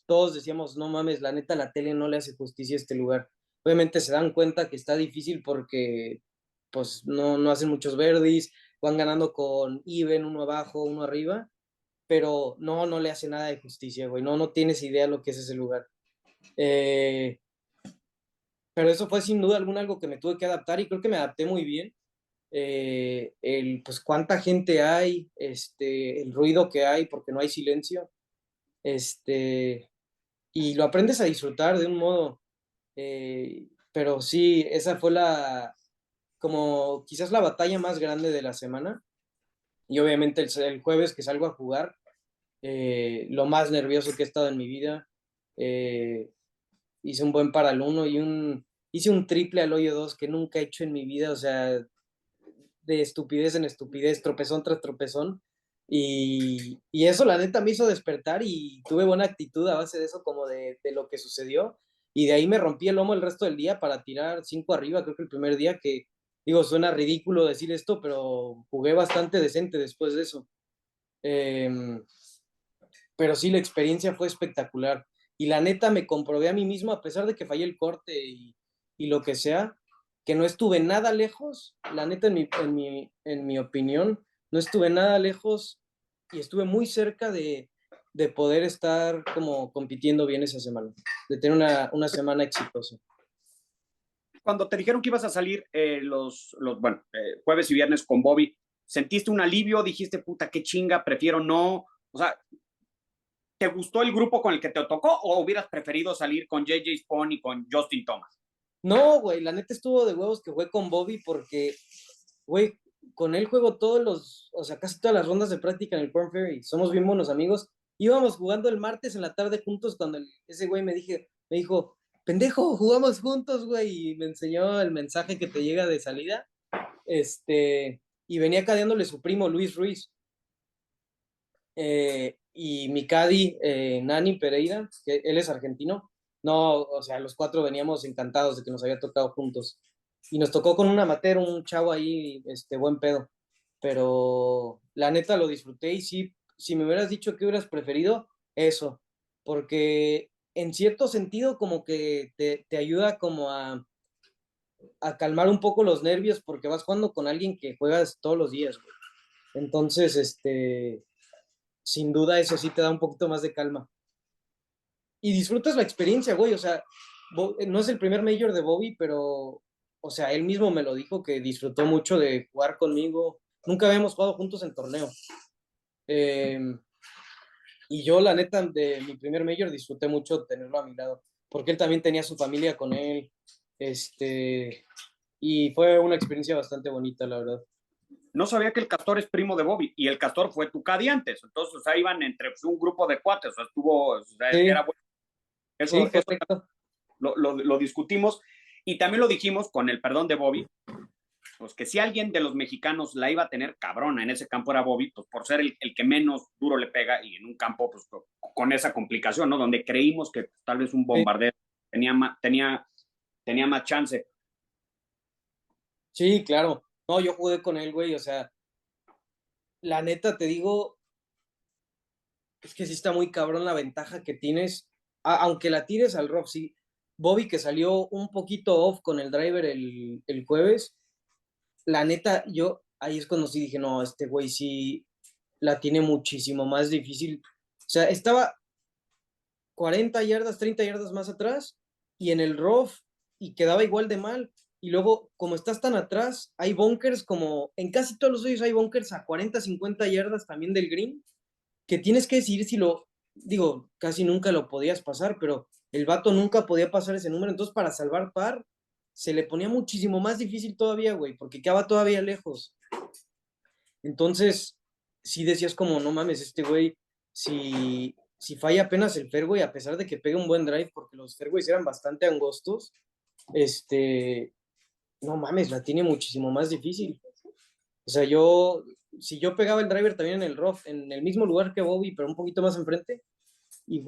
todos decíamos, no mames, la neta, la tele no le hace justicia a este lugar. Obviamente se dan cuenta que está difícil porque, pues, no hacen muchos birdies, van ganando con even, uno abajo, uno arriba, pero no le hace nada de justicia, güey. No tienes idea lo que es ese lugar. Pero eso fue sin duda alguna algo que me tuve que adaptar y creo que me adapté muy bien. Pues cuánta gente hay, el ruido que hay porque no hay silencio, y lo aprendes a disfrutar de un modo. Pero sí, esa fue como quizás la batalla más grande de la semana. Y obviamente el jueves que salgo a jugar, lo más nervioso que he estado en mi vida. Eh, Hice un buen para el 1 y hice un triple al hoyo 2 que nunca he hecho en mi vida, o sea, de estupidez en estupidez, tropezón tras tropezón. Y eso la neta me hizo despertar y tuve buena actitud a base de eso, como de lo que sucedió. Y de ahí me rompí el lomo el resto del día para tirar 5 arriba, creo que el primer día que, digo, suena ridículo decir esto, pero jugué bastante decente después de eso. Eh, pero sí, la experiencia fue espectacular. Y la neta me comprobé a mí mismo, a pesar de que fallé el corte y lo que sea, que no estuve nada lejos, la neta en mi opinión, no estuve nada lejos y estuve muy cerca de poder estar como compitiendo bien esa semana, de tener una semana exitosa. Cuando te dijeron que ibas a salir jueves y viernes con Bobby, ¿sentiste un alivio? ¿Dijiste, puta, qué chinga, prefiero no? O sea, ¿te gustó el grupo con el que te tocó o hubieras preferido salir con JJ Spawn y con Justin Thomas? No, güey, la neta estuvo de huevos que jugué con Bobby porque, güey, con él juego o sea, casi todas las rondas de práctica en el Corn Ferry. Somos bien buenos amigos. Íbamos jugando el martes en la tarde juntos cuando ese güey me dijo, pendejo, jugamos juntos, güey, y me enseñó el mensaje que te llega de salida. Y venía cadeándole su primo Luis Ruiz. Y mi caddy, Nani Pereira, que él es argentino. No, o sea, los cuatro veníamos encantados de que nos había tocado juntos. Y nos tocó con un amateur, un chavo ahí, buen pedo. Pero la neta lo disfruté y sí, si me hubieras dicho que hubieras preferido, eso. Porque en cierto sentido como que te ayuda como a calmar un poco los nervios porque vas jugando con alguien que juegas todos los días, güey. Entonces, sin duda eso sí te da un poquito más de calma. Y disfrutas la experiencia, güey, o sea, no es el primer major de Bobby, pero, o sea, él mismo me lo dijo que disfrutó mucho de jugar conmigo. Nunca habíamos jugado juntos en torneo. Y yo, la neta, de mi primer major disfruté mucho tenerlo a mi lado, porque él también tenía su familia con él, y fue una experiencia bastante bonita, la verdad. No sabía que el Castor es primo de Bobby y el Castor fue tu caddy antes. Entonces, o sea, iban entre un grupo de cuates. O sea, o sea, Sí, era bueno. sí, Eso correcto. lo discutimos y también lo dijimos con el perdón de Bobby, pues que si alguien de los mexicanos la iba a tener cabrona en ese campo era Bobby, pues por ser el que menos duro le pega y en un campo pues con esa complicación, ¿no? Donde creímos que tal vez un bombardero tenía más chance. Sí, claro. No, yo jugué con él, güey, o sea, la neta te digo, es que sí está muy cabrón la ventaja que tienes, aunque la tires al rough, sí. Bobby que salió un poquito off con el driver el jueves, la neta, yo ahí es cuando sí dije, no, este güey sí la tiene muchísimo más difícil. O sea, estaba 40 yardas, 30 yardas más atrás y en el rough y quedaba igual de mal. y luego, como estás tan atrás, hay bunkers como, en casi todos los hoyos hay bunkers a 40, 50 yardas también del green, que tienes que decidir si digo, casi nunca lo podías pasar, pero el vato nunca podía pasar ese número, entonces para salvar par, se le ponía muchísimo más difícil todavía, güey, porque quedaba todavía lejos. Entonces, sí decías como, no mames, este güey, si falla apenas el fairway, a pesar de que pegue un buen drive, porque los fairways eran bastante angostos, no mames, la tiene muchísimo más difícil. O sea, si yo pegaba el driver también en el rough, en el mismo lugar que Bobby, pero un poquito más enfrente, y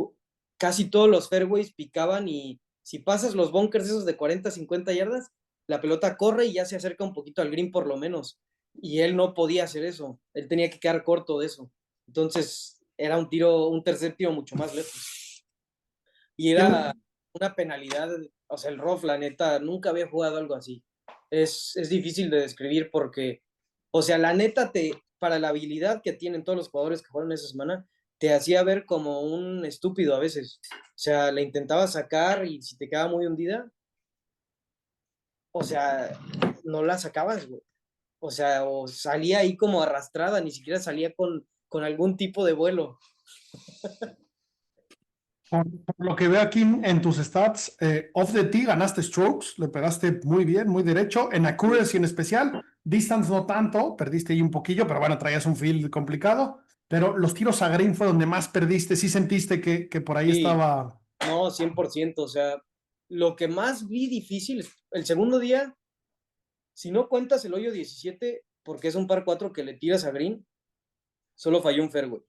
casi todos los fairways picaban y si pasas los bunkers esos de 40, 50 yardas, la pelota corre y ya se acerca un poquito al green por lo menos. Y él no podía hacer eso, él tenía que quedar corto de eso. Entonces era un tercer tiro mucho más lejos. Y era una penalidad, o sea, el rough, la neta, nunca había jugado algo así. Es difícil de describir porque, o sea, la neta, para la habilidad que tienen todos los jugadores que jugaron esa semana, te hacía ver como un estúpido a veces. O sea, la intentaba sacar y si te quedaba muy hundida, o sea, no la sacabas, güey. O sea, o salía ahí como arrastrada, ni siquiera salía con algún tipo de vuelo. Por lo que veo aquí en tus stats, off the tee ganaste strokes, le pegaste muy bien, muy derecho. En accuracy en especial, distance no tanto, perdiste ahí un poquillo, pero bueno, traías un field complicado. Pero los tiros a green fue donde más perdiste. Sí sentiste que por ahí Sí, estaba. no, 100%. O sea, lo que más vi difícil, el segundo día, si no cuentas el hoyo 17, porque es un par 4 que le tiras a green, solo fallé un fairway.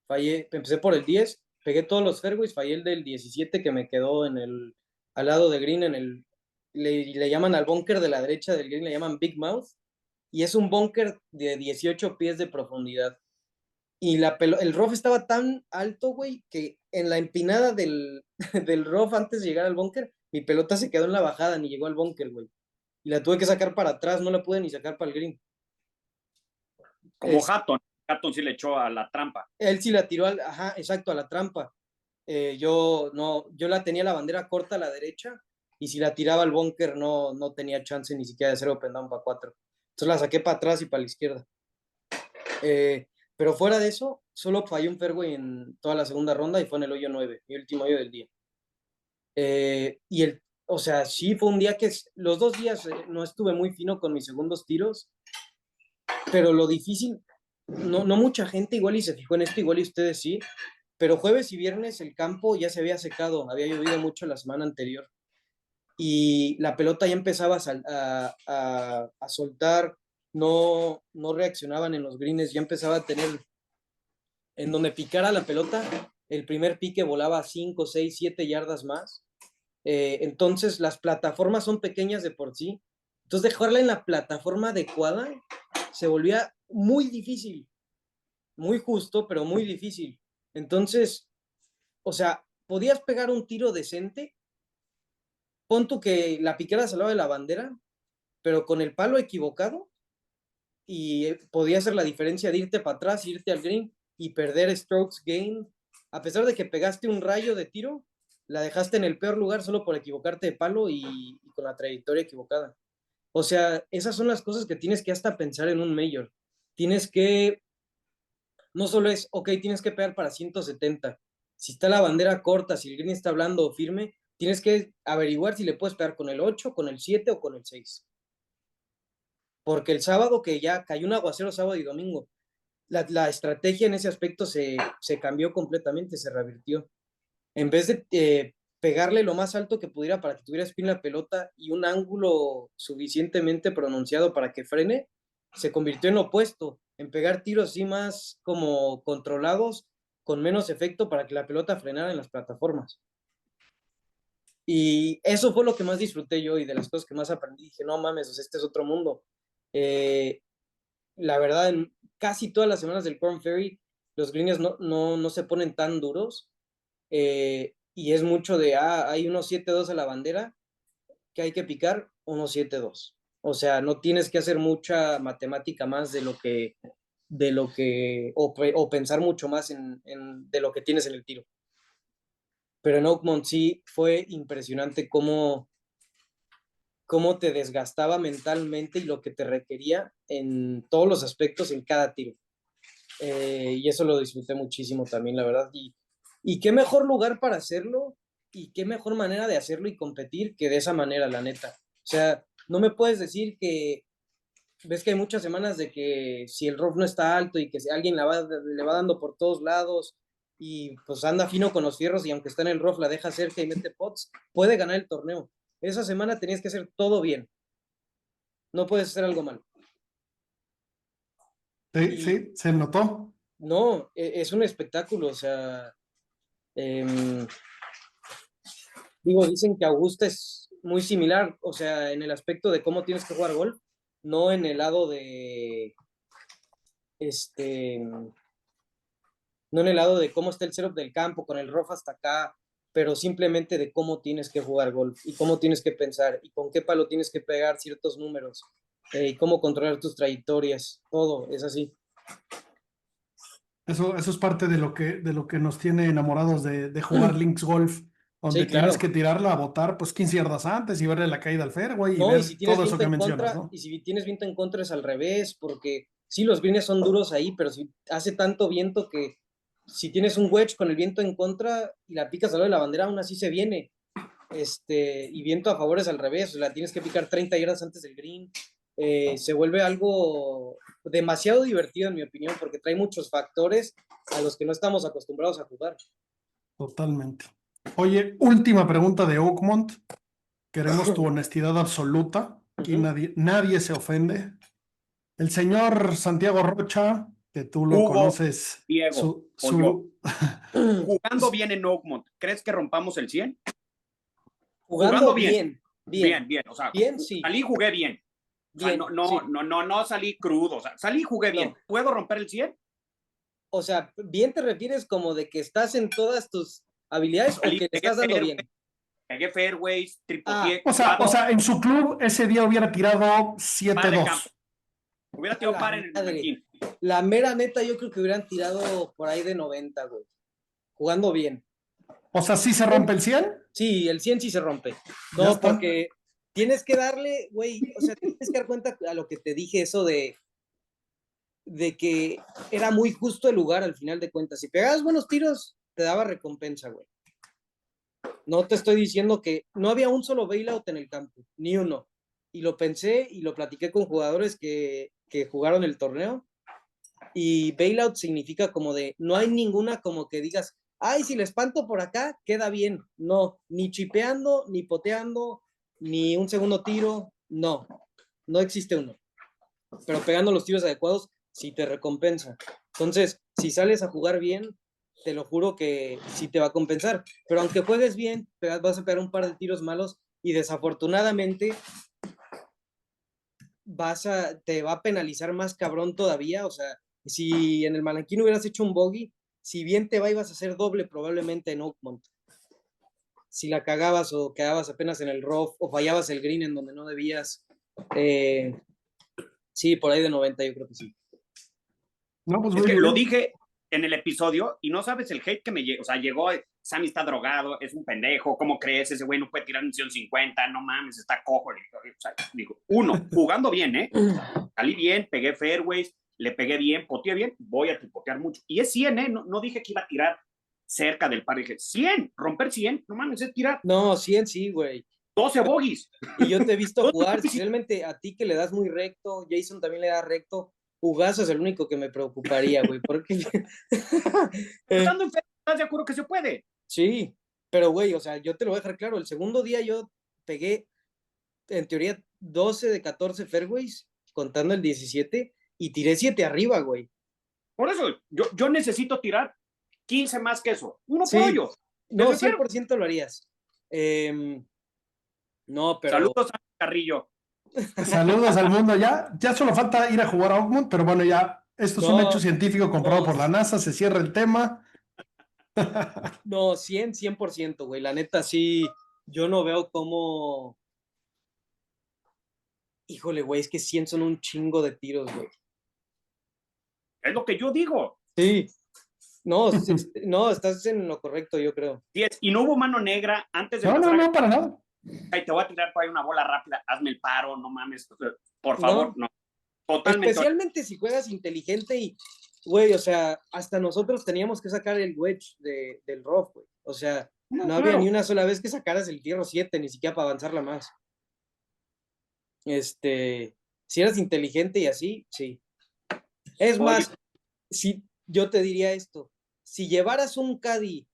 Empecé por el 10, pegué todos los fairways, fallé el del 17 que me quedó al lado de green, le llaman al búnker de la derecha del green, le llaman Big Mouth, y es un búnker de 18 pies de profundidad. Y el rough estaba tan alto, güey, que en la empinada del rough antes de llegar al búnker, mi pelota se quedó en la bajada, ni llegó al búnker, güey. Y la tuve que sacar para atrás, no la pude ni sacar para el green. Como Hatton. Hatton sí le echó a la trampa. Él sí la tiró ajá, exacto, a la trampa. Yo la tenía la bandera corta a la derecha y si la tiraba al búnker no tenía chance ni siquiera de hacer open down para 4. Entonces la saqué para atrás y para la izquierda. Pero fuera de eso, solo fallé un fairway en toda la segunda ronda y fue en el hoyo 9, mi último hoyo del día. O sea, sí fue un día que los 2 días no estuve muy fino con mis segundos tiros, pero lo difícil, no mucha gente igual y se fijó en esto, igual y ustedes sí, pero jueves y viernes el campo ya se había secado, había llovido mucho la semana anterior y la pelota ya empezaba a soltar, no reaccionaban en los greens, ya empezaba a tener en donde picara la pelota, el primer pique volaba 5, 6, 7 yardas más. Entonces las plataformas son pequeñas de por sí. Entonces dejarla en la plataforma adecuada se volvía muy difícil. Muy justo, pero muy difícil. Entonces, o sea, podías pegar un tiro decente. Pon tú que la piquera se lado de la bandera, pero con el palo equivocado y podía hacer la diferencia de irte para atrás, irte al green y perder strokes gain. A pesar de que pegaste un rayo de tiro, la dejaste en el peor lugar solo por equivocarte de palo y con la trayectoria equivocada. O sea, esas son las cosas que tienes que hasta pensar en un major. Tienes que, no solo es, ok, tienes que pegar para 170. Si está la bandera corta, si el green está blando o firme, tienes que averiguar si le puedes pegar con el 8, con el 7 o con el 6. Porque el sábado que ya cayó un aguacero sábado y domingo, la estrategia en ese aspecto se cambió completamente, se revirtió. En vez de pegarle lo más alto que pudiera para que tuviera spin la pelota y un ángulo suficientemente pronunciado para que frene, se convirtió en lo opuesto, en pegar tiros así más como controlados, con menos efecto para que la pelota frenara en las plataformas. Y eso fue lo que más disfruté yo y de las cosas que más aprendí. Dije, no mames, o sea, este es otro mundo. La verdad, en casi todas las semanas del Corn Ferry, los greens no se ponen tan duros. Y es mucho de, hay unos 7-2 a la bandera que hay que picar, unos 7-2. O sea, no tienes que hacer mucha matemática más o pensar mucho más de lo que tienes en el tiro. Pero en Oakmont sí fue impresionante cómo cómo te desgastaba mentalmente y lo que te requería en todos los aspectos en cada tiro. Y eso lo disfruté muchísimo también, la verdad. Y qué mejor lugar para hacerlo y qué mejor manera de hacerlo y competir que de esa manera, la neta. O sea, no me puedes decir que ves que hay muchas semanas de que si el rough no está alto y que si alguien le va dando por todos lados y pues anda fino con los fierros y aunque está en el rough la deja cerca y mete pots, puede ganar el torneo. Esa semana tenías que hacer todo bien. No puedes hacer algo mal. Sí, sí, se notó. No, es un espectáculo, o sea, digo, dicen que Augusta es muy similar, o sea, en el aspecto de cómo tienes que jugar golf, no en el lado de, no en el lado de cómo está el setup del campo, con el rough hasta acá, pero simplemente de cómo tienes que jugar golf y cómo tienes que pensar y con qué palo tienes que pegar ciertos números y cómo controlar tus trayectorias, todo es así. Eso es parte de lo que nos tiene enamorados de jugar Links Golf, donde Sí, tienes claro. que tirarla a botar pues 15 yardas antes y verle la caída al fairway y No, ver y si tienes todo eso viento que en mencionas, contra, ¿no? y si tienes viento en contra es al revés, porque sí, los greens son duros ahí, pero si hace tanto viento que si tienes un wedge con el viento en contra y la picas al lado de la bandera, aún así se viene. Y viento a favor es al revés, la tienes que picar 30 yardas antes del green. Se vuelve algo demasiado divertido, en mi opinión, porque trae muchos factores a los que no estamos acostumbrados a jugar. Totalmente. Oye, última pregunta de Oakmont. Queremos tu honestidad absoluta. Aquí nadie se ofende. El señor Santiago Rocha, que tú lo Hugo, conoces, Diego, o yo. Jugando bien en Oakmont, ¿crees que rompamos el 100? Jugando bien. Bien. O sea, Bien, sí. salí y jugué bien. O sea, Bien, sí. no salí crudo. O sea, salí y jugué bien. No. ¿Puedo romper el 100? O sea, ¿bien te refieres como de que estás en todas tus habilidades o que le estás dando bien? Pegué fairways, tripoteé. O sea, en su club ese día hubiera tirado 7-2. Hubiera tirado par en el Mallorquín. La mera neta, yo creo que hubieran tirado por ahí de 90, güey. Jugando bien. O sea, ¿sí se rompe el 100? Sí, el 100 sí se rompe. No, porque tienes que darle, güey, o sea, tienes que dar cuenta a lo que te dije, eso de que era muy justo el lugar al final de cuentas. Si pegabas buenos tiros, te daba recompensa, güey. No te estoy diciendo que no había un solo bailout en el campo, ni uno. Y lo pensé y lo platiqué con jugadores que jugaron el torneo. Y bailout significa como de, no hay ninguna como que digas, ay, si le espanto por acá, queda bien. No, ni chipeando, ni poteando, ni un segundo tiro, no existe uno. Pero pegando los tiros adecuados, sí te recompensa. Entonces, si sales a jugar bien, te lo juro que sí te va a compensar. Pero aunque juegues bien, vas a pegar un par de tiros malos y desafortunadamente te va a penalizar más cabrón todavía. O sea, si en el Malanquín hubieras hecho un bogey, si bien te va, ibas a hacer doble probablemente en Oakmont. Si la cagabas o quedabas apenas en el rough o fallabas el green en donde no debías. Sí, por ahí de 90 yo creo que sí. No, pues es que lo dije en el episodio y no sabes el hate que me llegó. O sea, llegó, Sammy está drogado, es un pendejo, ¿cómo crees? Ese güey no puede tirar misión 50, no mames, está cojo. O sea, digo, jugando bien, ¿eh? Salí bien, pegué fairways, le pegué bien, poteé bien, voy a tripotear mucho. Y es 100, ¿eh? No dije que iba a tirar cerca del par, dije 100, romper 100, no mames, es tirar. No, 100 sí, güey. 12 bogies. Y yo te he visto jugar, especialmente a ti que le das muy recto, Jason también le da recto. Jugazo es el único que me preocuparía, güey, porque... Estando enfermo, ¿estás de acuerdo que se puede? Sí, pero güey, o sea, yo te lo voy a dejar claro, el segundo día yo pegué, en teoría, 12 de 14 fairways, contando el 17, y tiré 7 arriba, güey. Por eso, yo necesito tirar 15 más que eso. Uno sí, por hoyo. No, 100% lo harías. No, pero... Saludos a Carrillo. Saludos al mundo. Ya solo falta ir a jugar a Oakmont, pero bueno, ya esto es un hecho científico comprobado por la NASA, se cierra el tema. No, 100%, güey. La neta, sí, yo no veo cómo... Híjole, güey, es que 100 son un chingo de tiros, güey. Es lo que yo digo. Sí. No, estás en lo correcto, yo creo. 10. Y no hubo mano negra antes de No, para nada. ay, te voy a tirar por ahí una bola rápida, hazme el paro, no mames, por favor, no. Totalmente. Especialmente si juegas inteligente y, güey, o sea, hasta nosotros teníamos que sacar el wedge del rough, güey. O sea, no había ni una sola vez que sacaras el fierro 7, ni siquiera para avanzarla más. Si eras inteligente y así, sí. Es más, si yo te diría esto, si llevaras un caddy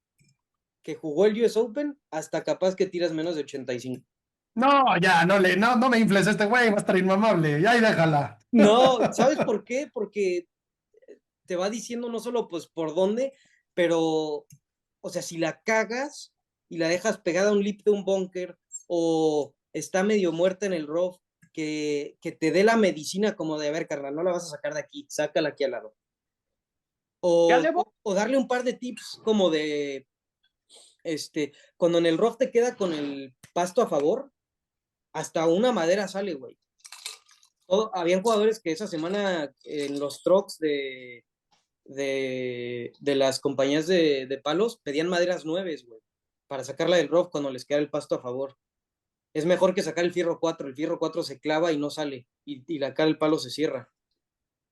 que jugó el US Open, hasta capaz que tiras menos de 85. No, ya, no me infles, este güey va a estar inmamable, ya y déjala. No, ¿sabes por qué? Porque te va diciendo no solo pues por dónde, pero, o sea, si la cagas y la dejas pegada a un lip de un bunker o está medio muerta en el rough, que te dé la medicina como de, a ver, carnal, no la vas a sacar de aquí, sácala aquí al lado. O darle un par de tips como de, cuando en el rough te queda con el pasto a favor, hasta una madera sale, güey. Habían jugadores que esa semana en los trucks de las compañías de palos pedían maderas nueves, güey, para sacarla del rough cuando les queda el pasto a favor. Es mejor que sacar el fierro 4. El fierro 4 se clava y no sale, y la cara del palo se cierra.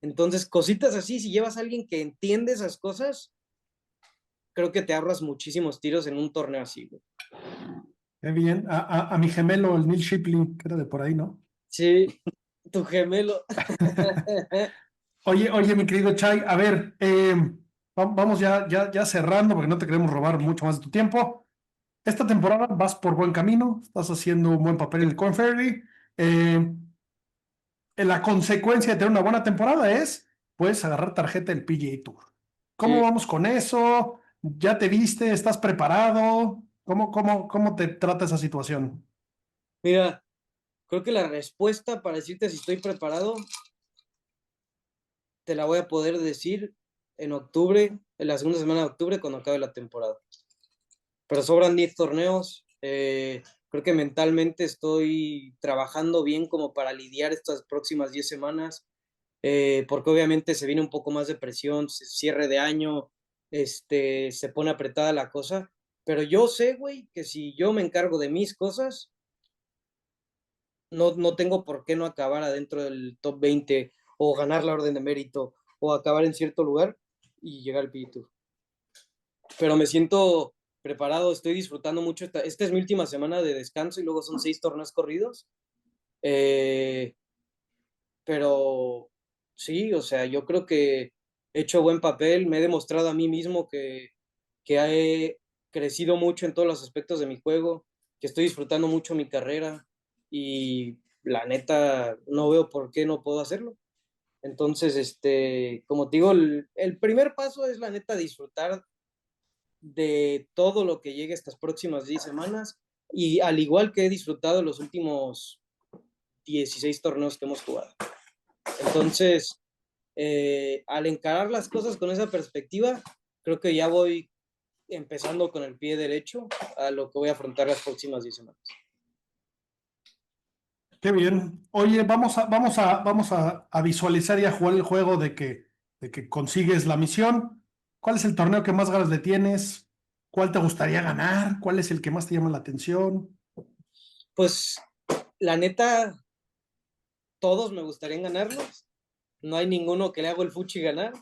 Entonces, cositas así, si llevas a alguien que entiende esas cosas, creo que te ahorras muchísimos tiros en un torneo así, güey. Qué bien. A mi gemelo, el Neil Shipley, que era de por ahí, ¿no? Sí, tu gemelo. Oye, mi querido Chay, a ver, vamos ya cerrando porque no te queremos robar mucho más de tu tiempo. Esta temporada vas por buen camino, estás haciendo un buen papel en el Korn Ferry. La consecuencia de tener una buena temporada es, puedes agarrar tarjeta del PGA Tour. ¿Cómo vamos con eso? ¿Ya te viste? ¿Estás preparado? ¿Cómo te trata esa situación? Mira, creo que la respuesta para decirte si estoy preparado te la voy a poder decir en octubre, en la segunda semana de octubre, cuando acabe la temporada. Pero sobran 10 torneos. Creo que mentalmente estoy trabajando bien como para lidiar estas próximas 10 semanas, porque obviamente se viene un poco más de presión, cierre de año, se pone apretada la cosa. Pero yo sé, güey, que si yo me encargo de mis cosas, no tengo por qué no acabar adentro del top 20 o ganar la orden de mérito o acabar en cierto lugar y llegar al PGA Tour. Pero me siento preparado, estoy disfrutando mucho. Esta es mi última semana de descanso y luego son 6 torneos corridos. Pero sí, o sea, yo creo que he hecho buen papel, me he demostrado a mí mismo que he crecido mucho en todos los aspectos de mi juego, que estoy disfrutando mucho mi carrera y la neta no veo por qué no puedo hacerlo. Entonces, como te digo, el primer paso es la neta disfrutar de todo lo que llegue estas próximas 10 semanas y al igual que he disfrutado los últimos 16 torneos que hemos jugado. Entonces, al encarar las cosas con esa perspectiva, creo que ya voy empezando con el pie derecho a lo que voy a afrontar las próximas 10 semanas. Qué bien. Oye, vamos a visualizar y a jugar el juego de que consigues la misión. ¿Cuál es el torneo que más ganas le tienes? ¿Cuál te gustaría ganar? ¿Cuál es el que más te llama la atención? Pues, la neta, todos me gustaría ganarlos. No hay ninguno que le hago el fuchi ganar.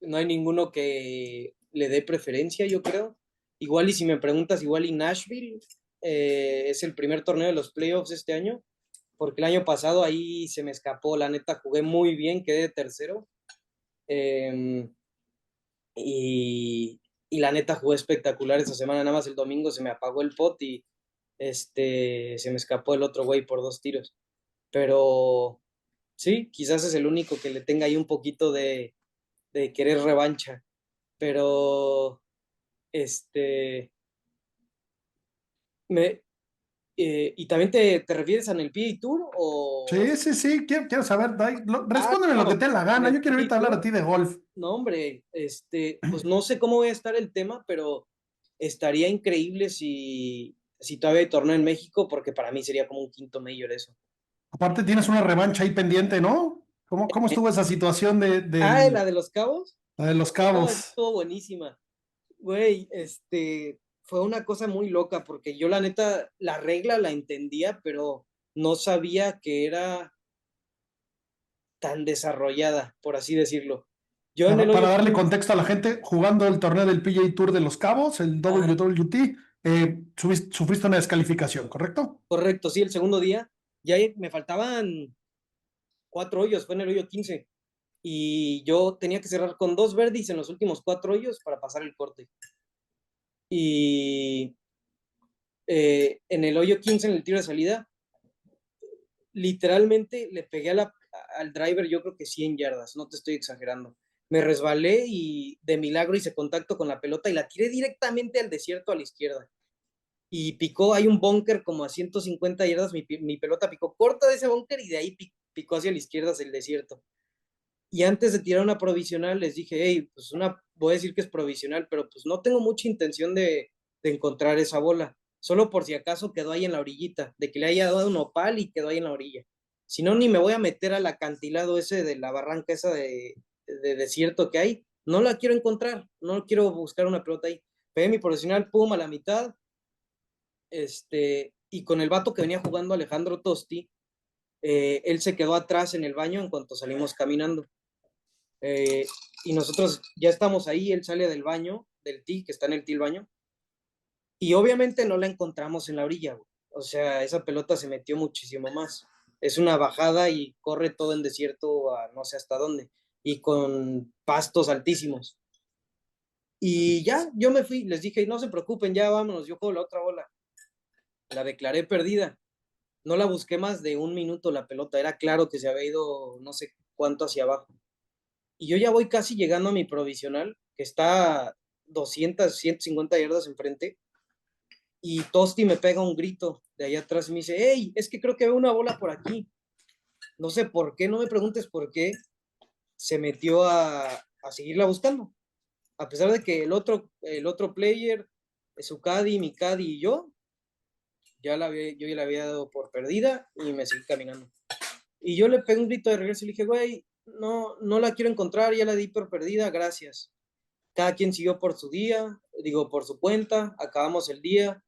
No hay ninguno que le dé preferencia, yo creo. Igual y si me preguntas, igual y Nashville es el primer torneo de los playoffs este año, porque el año pasado ahí se me escapó, la neta jugué muy bien, quedé de tercero. Y la neta jugué espectacular esa semana, nada más el domingo se me apagó el pot y se me escapó el otro güey por 2 tiros. Pero sí, quizás es el único que le tenga ahí un poquito de querer revancha. Pero, ¿y también te refieres en el PGA Tour o...? Sí, quiero saber, respóndeme lo que Claro, te dé la en gana. el Yo quiero ahorita PGA hablar a Tour. ti de golf. No, hombre, pues no sé cómo va a estar el tema, pero estaría increíble si todavía hay torneo en México, porque para mí sería como un quinto major eso. Aparte tienes una revancha ahí pendiente, ¿no? ¿Cómo estuvo esa situación ¿La de los Cabos? la de Los No, esa Cabos? estuvo buenísima. Güey, fue una cosa muy loca, porque yo la neta, la regla la entendía, pero no sabía que era tan desarrollada, por así decirlo. Yo en el Para hoyo darle 15, contexto a la gente, jugando el torneo del PGA Tour de Los Cabos, el WWT, sufriste una descalificación, ¿correcto? correcto, sí, el segundo día, ya me faltaban 4 hoyos, fue en el hoyo 15, y yo tenía que cerrar con 2 birdies en los últimos 4 hoyos para pasar el corte. Y en el hoyo 15, en el tiro de salida, literalmente le pegué al driver, yo creo que 100 yardas, no te estoy exagerando. Me resbalé y de milagro hice contacto con la pelota y la tiré directamente al desierto a la izquierda. Y picó, hay un búnker como a 150 yardas, mi pelota picó corta de ese búnker y de ahí picó hacia la izquierda, hacia el desierto. Y antes de tirar una provisional les dije, hey, pues voy a decir que es provisional, pero pues no tengo mucha intención de encontrar esa bola. Solo por si acaso quedó ahí en la orillita, de que le haya dado un opal y quedó ahí en la orilla. Si no, ni me voy a meter al acantilado ese de la barranca esa de desierto que hay. No la quiero encontrar, no quiero buscar una pelota ahí. Pegué mi profesional, pum, a la mitad. Y con el vato que venía jugando Alejandro Tosti, él se quedó atrás en el baño en cuanto salimos caminando. Y nosotros ya estamos ahí, él sale del baño, del tee, que está en el tee el baño, y obviamente no la encontramos en la orilla, güey. O sea, esa pelota se metió muchísimo más. Es una bajada y corre todo en desierto a no sé hasta dónde, y con pastos altísimos. Y ya, yo me fui, les dije, no se preocupen, ya vámonos, yo juego la otra bola. La declaré perdida. No la busqué más de 1 minuto la pelota, era claro que se había ido no sé cuánto hacia abajo. Y yo ya voy casi llegando a mi provisional, que está 200, 150 yardas enfrente, y Tosti me pega un grito de allá atrás y me dice, hey, es que creo que veo una bola por aquí. No sé por qué, no me preguntes por qué, se metió a seguirla buscando. A pesar de que el otro player, su caddy, mi caddy y yo ya la había dado por perdida y me seguí caminando. Y yo le pegué un grito de regreso y le dije, güey, no, no la quiero encontrar, ya la di por perdida, gracias. Cada quien siguió por su día, digo, por su cuenta, acabamos el día.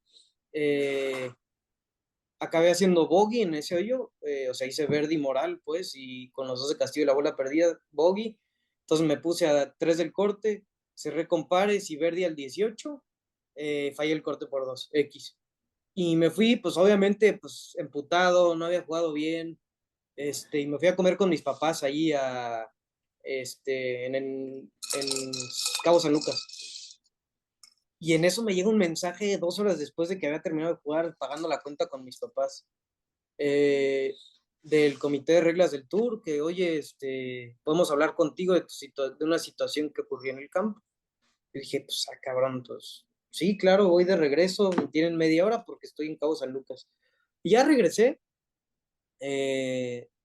Acabé haciendo bogey en ese hoyo, o sea, hice verde y moral, pues, y con los dos de Castillo y la bola perdida, bogey. Entonces me puse a 3 del corte, cerré con pares y verde al 18, fallé el corte por 2, X. Y me fui, pues obviamente, pues emputado, no había jugado bien, y me fui a comer con mis papás allí en Cabo San Lucas. Y en eso me llega un mensaje 2 horas después de que había terminado de jugar, pagando la cuenta con mis papás, del comité de reglas del tour, que oye, podemos hablar contigo de una situación que ocurrió en el campo. Y dije, pues, cabrón, pues, sí, claro, voy de regreso, me tienen media hora porque estoy en Cabo San Lucas. Y ya regresé,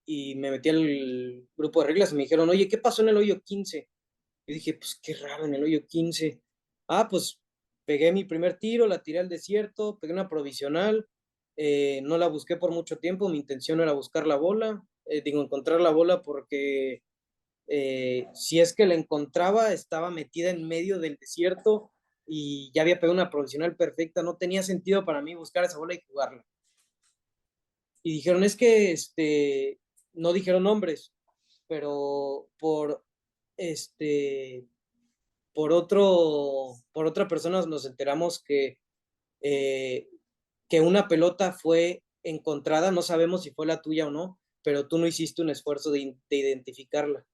y me metí al grupo de reglas y me dijeron, oye, ¿qué pasó en el hoyo 15? Y dije, pues qué raro en el hoyo 15. Pues pegué mi primer tiro, la tiré al desierto, pegué una provisional, no la busqué por mucho tiempo, mi intención era buscar la bola, encontrar la bola porque si es que la encontraba, estaba metida en medio del desierto y ya había pegado una provisional perfecta, no tenía sentido para mí buscar esa bola y jugarla. Y dijeron, es que no dijeron nombres, pero este, por otra persona nos enteramos que una pelota fue encontrada, no sabemos si fue la tuya o no, pero tú no hiciste un esfuerzo de identificarla.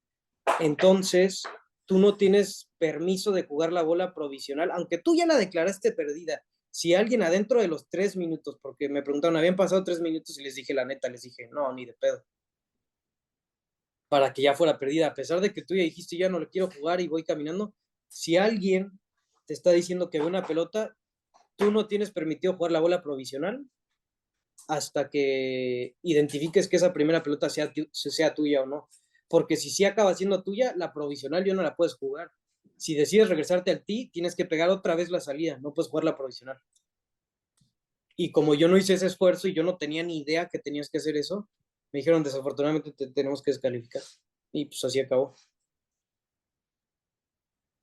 Entonces, tú no tienes permiso de jugar la bola provisional, aunque tú ya la declaraste perdida. Si alguien adentro de los 3 minutos, porque me preguntaron, habían pasado 3 minutos y les dije la neta, les dije, no, ni de pedo. Para que ya fuera perdida, a pesar de que tú ya dijiste, ya no le quiero jugar y voy caminando. Si alguien te está diciendo que ve una pelota, tú no tienes permitido jugar la bola provisional hasta que identifiques que esa primera pelota sea tuya o no. Porque si sí acaba siendo tuya, la provisional yo no la puedes jugar. Si decides regresarte al tee, tienes que pegar otra vez la salida, no puedes jugar la provisional. Y como yo no hice ese esfuerzo y yo no tenía ni idea que tenías que hacer eso, me dijeron, desafortunadamente te tenemos que descalificar. Y pues así acabó.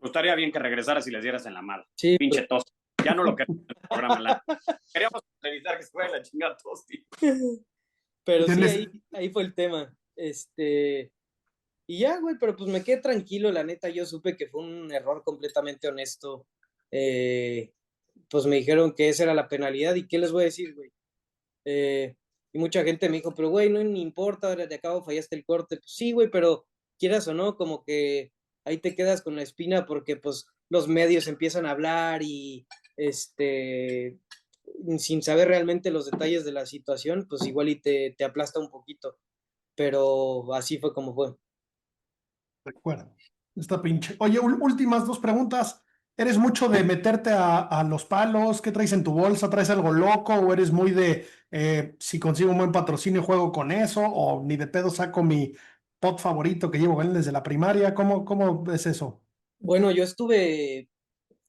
Estaría bien que regresaras y les dieras en la madre. Sí, Pinche tos. Ya no lo queremos en el programa. Queríamos evitar que se fuera la chingada todos, tío. Pero sí, ¿Tienes- ahí fue el tema. Y ya, güey, pero pues me quedé tranquilo, la neta, yo supe que fue un error completamente honesto. Pues me dijeron que esa era la penalidad y ¿qué les voy a decir, güey? Y mucha gente me dijo, pero güey, no me importa, ahora de acabo fallaste el corte. Pues sí, güey, pero quieras o no, como que ahí te quedas con la espina porque pues los medios empiezan a hablar y sin saber realmente los detalles de la situación, pues igual y te aplasta un poquito. Pero así fue como fue. De acuerdo. Está pinche. Oye, últimas dos preguntas. ¿Eres mucho de meterte a los palos? ¿Qué traes en tu bolsa? ¿Traes algo loco? ¿O eres muy de si consigo un buen patrocinio juego con eso? ¿O ni de pedo saco mi pot favorito que llevo él desde la primaria? ¿Cómo es eso? Bueno, yo estuve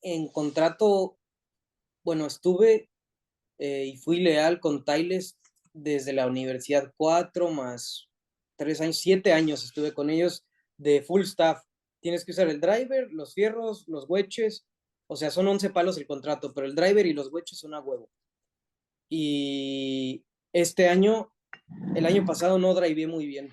en contrato, bueno, estuve y fui leal con Tiles desde la universidad, 4 más 3 años, 7 años estuve con ellos de full staff. Tienes que usar el driver, los fierros, los wedges, o sea, son 11 palos el contrato, pero el driver y los wedges son a huevo. Y este año, el año pasado no driveé muy bien,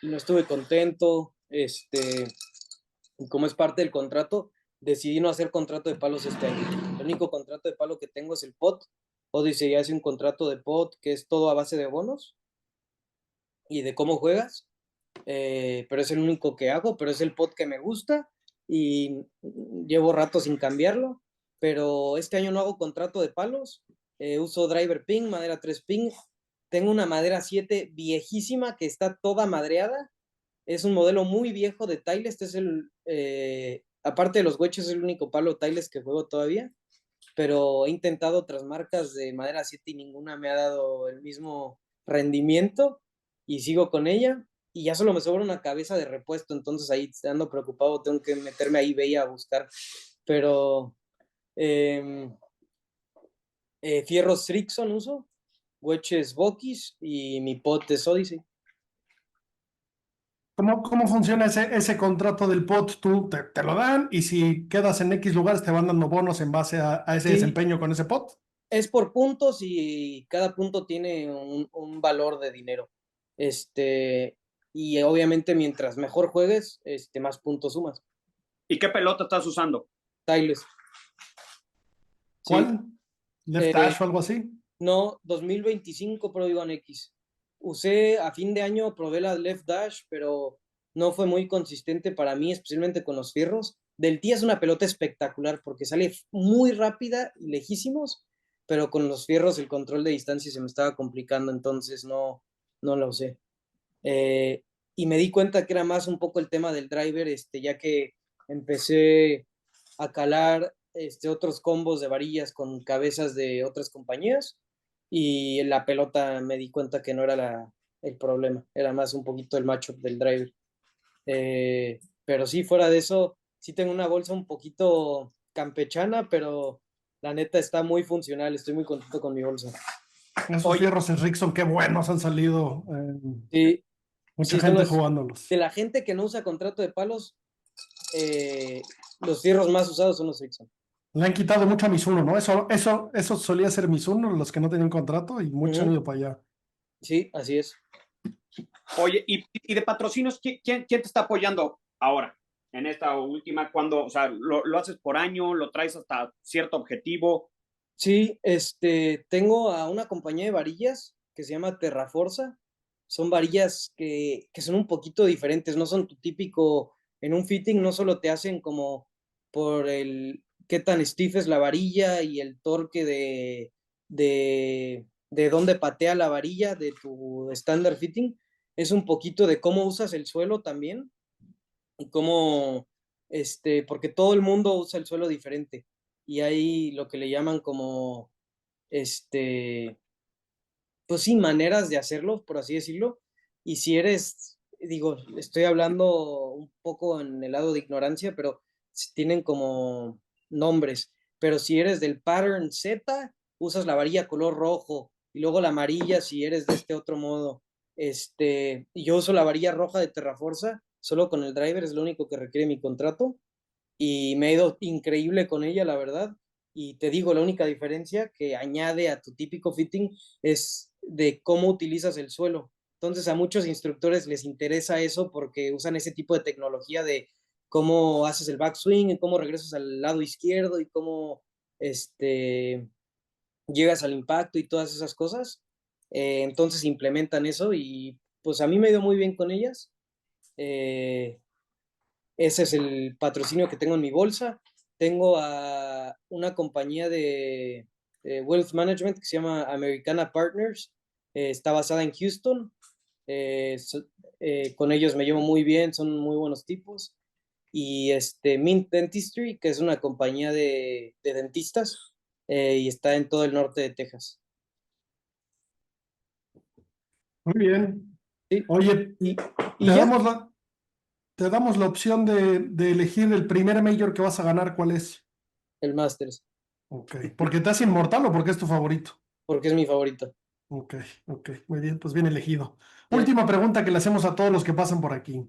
no estuve contento, y como es parte del contrato, decidí no hacer contrato de palos este año. El único contrato de palo que tengo es el pot. Odyssey hace un contrato de pot que es todo a base de bonos y de cómo juegas, pero es el único que hago, pero es el pot que me gusta y llevo rato sin cambiarlo, pero este año no hago contrato de palos, uso driver ping, madera 3 ping, tengo una madera 7 viejísima que está toda madreada, es un modelo muy viejo de Tiles, este es aparte de los hueches, es el único palo Tiles que juego todavía, pero he intentado otras marcas de madera 7 y ninguna me ha dado el mismo rendimiento y sigo con ella y ya solo me sobra una cabeza de repuesto, entonces ahí ando preocupado, tengo que meterme a eBay a buscar, pero fierros Strixon uso, hueches Bokis y mi pot es Odyssey. ¿Cómo funciona ese contrato del pot? Tú te lo dan y si quedas en X lugares te van dando bonos en base a ese Sí, desempeño con ese pot. es por puntos y cada punto tiene un valor de dinero. Este, y obviamente mientras mejor juegues, más puntos sumas. ¿Y qué pelota estás usando? Tiles. Sí. ¿Cuál? ¿Left Eh, Dash o algo así? no, 2025 Pro Ivan X. Usé a fin de año, probé la Left Dash, pero no fue muy consistente para mí, especialmente con los fierros. Del Tía es una pelota espectacular porque sale muy rápida y lejísimos, pero con los fierros el control de distancia se me estaba complicando, entonces no lo usé. Y me di cuenta que era más un poco el tema del driver, ya que empecé a calar otros combos de varillas con cabezas de otras compañías y en la pelota me di cuenta que no era el problema, era más un poquito el matchup del driver. Pero sí, fuera de eso, sí tengo una bolsa un poquito campechana, pero la neta está muy funcional, estoy muy contento con mi bolsa. Esos Oye, fierros en Rickson, qué buenos han salido. Sí, Mucha sí, son gente jugándolos. de la gente que no usa contrato de palos, los fierros más usados son los Ericsson. Le han quitado mucho a Mizuno, ¿no? Eso solía ser Mizuno, los que no tenían contrato, y muchos han ido para allá. Sí, así es. Oye, y de patrocinios, ¿quién te está apoyando ahora? En esta última, cuando, o sea, lo haces por año, lo traes hasta cierto objetivo. Sí, tengo a una compañía de varillas que se llama Terraforza. Son varillas que son un poquito diferentes, no son tu típico, en un fitting no solo te hacen como por el qué tan stiff es la varilla y el torque de dónde patea la varilla de tu standard fitting, es un poquito de cómo usas el suelo también y cómo, porque todo el mundo usa el suelo diferente y hay lo que le llaman como, pues sí, maneras de hacerlo, por así decirlo. Y si eres, digo, estoy hablando un poco en el lado de ignorancia, pero tienen como nombres. Pero si eres del pattern Z, usas la varilla color rojo y luego la amarilla si eres de este otro modo. Y yo uso la varilla roja de Terraforza, solo con el driver, es lo único que requiere mi contrato. Y me ha ido increíble con ella, la verdad. Y te digo, la única diferencia que añade a tu típico fitting es de cómo utilizas el suelo. Entonces a muchos instructores les interesa eso porque usan ese tipo de tecnología de cómo haces el backswing, y cómo regresas al lado izquierdo y cómo llegas al impacto y todas esas cosas. Entonces implementan eso y pues a mí me ha ido muy bien con ellas. Ese es el patrocinio que tengo en mi bolsa. Tengo a una compañía de Wealth Management que se llama Americana Partners. Está basada en Houston. Con ellos me llevo muy bien, son muy buenos tipos. Y Mint Dentistry, que es una compañía de dentistas, y está en todo el norte de Texas. Muy bien. Sí. Oye, Y te ya, damos la opción de elegir el primer major que vas a ganar, ¿cuál es? el Masters, Ok. ¿Porque te hace inmortal o porque es tu favorito? porque es mi favorito. Ok, ok, muy bien, pues bien elegido. Bien. Última pregunta que le hacemos a todos los que pasan por aquí.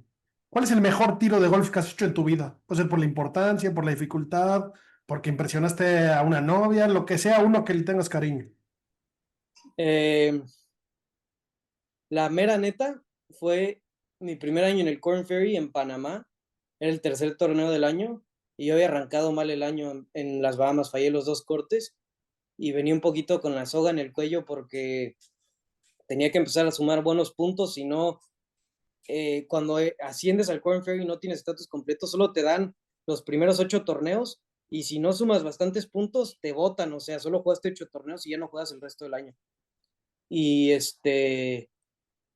¿Cuál es el mejor tiro de golf que has hecho en tu vida? Puede ser por la importancia, por la dificultad, porque impresionaste a una novia, lo que sea, uno que le tengas cariño. La mera neta fue mi primer año en el Corn Ferry en Panamá. Era el tercer torneo del año y yo había arrancado mal el año en las Bahamas. Fallé los 2 cortes y venía un poquito con la soga en el cuello porque tenía que empezar a sumar buenos puntos. Si no, cuando asciendes al Corn Ferry y no tienes estatus completo, solo te dan los primeros 8 torneos y si no sumas bastantes puntos, te botan. O sea, solo jugaste 8 torneos y ya no juegas el resto del año. Y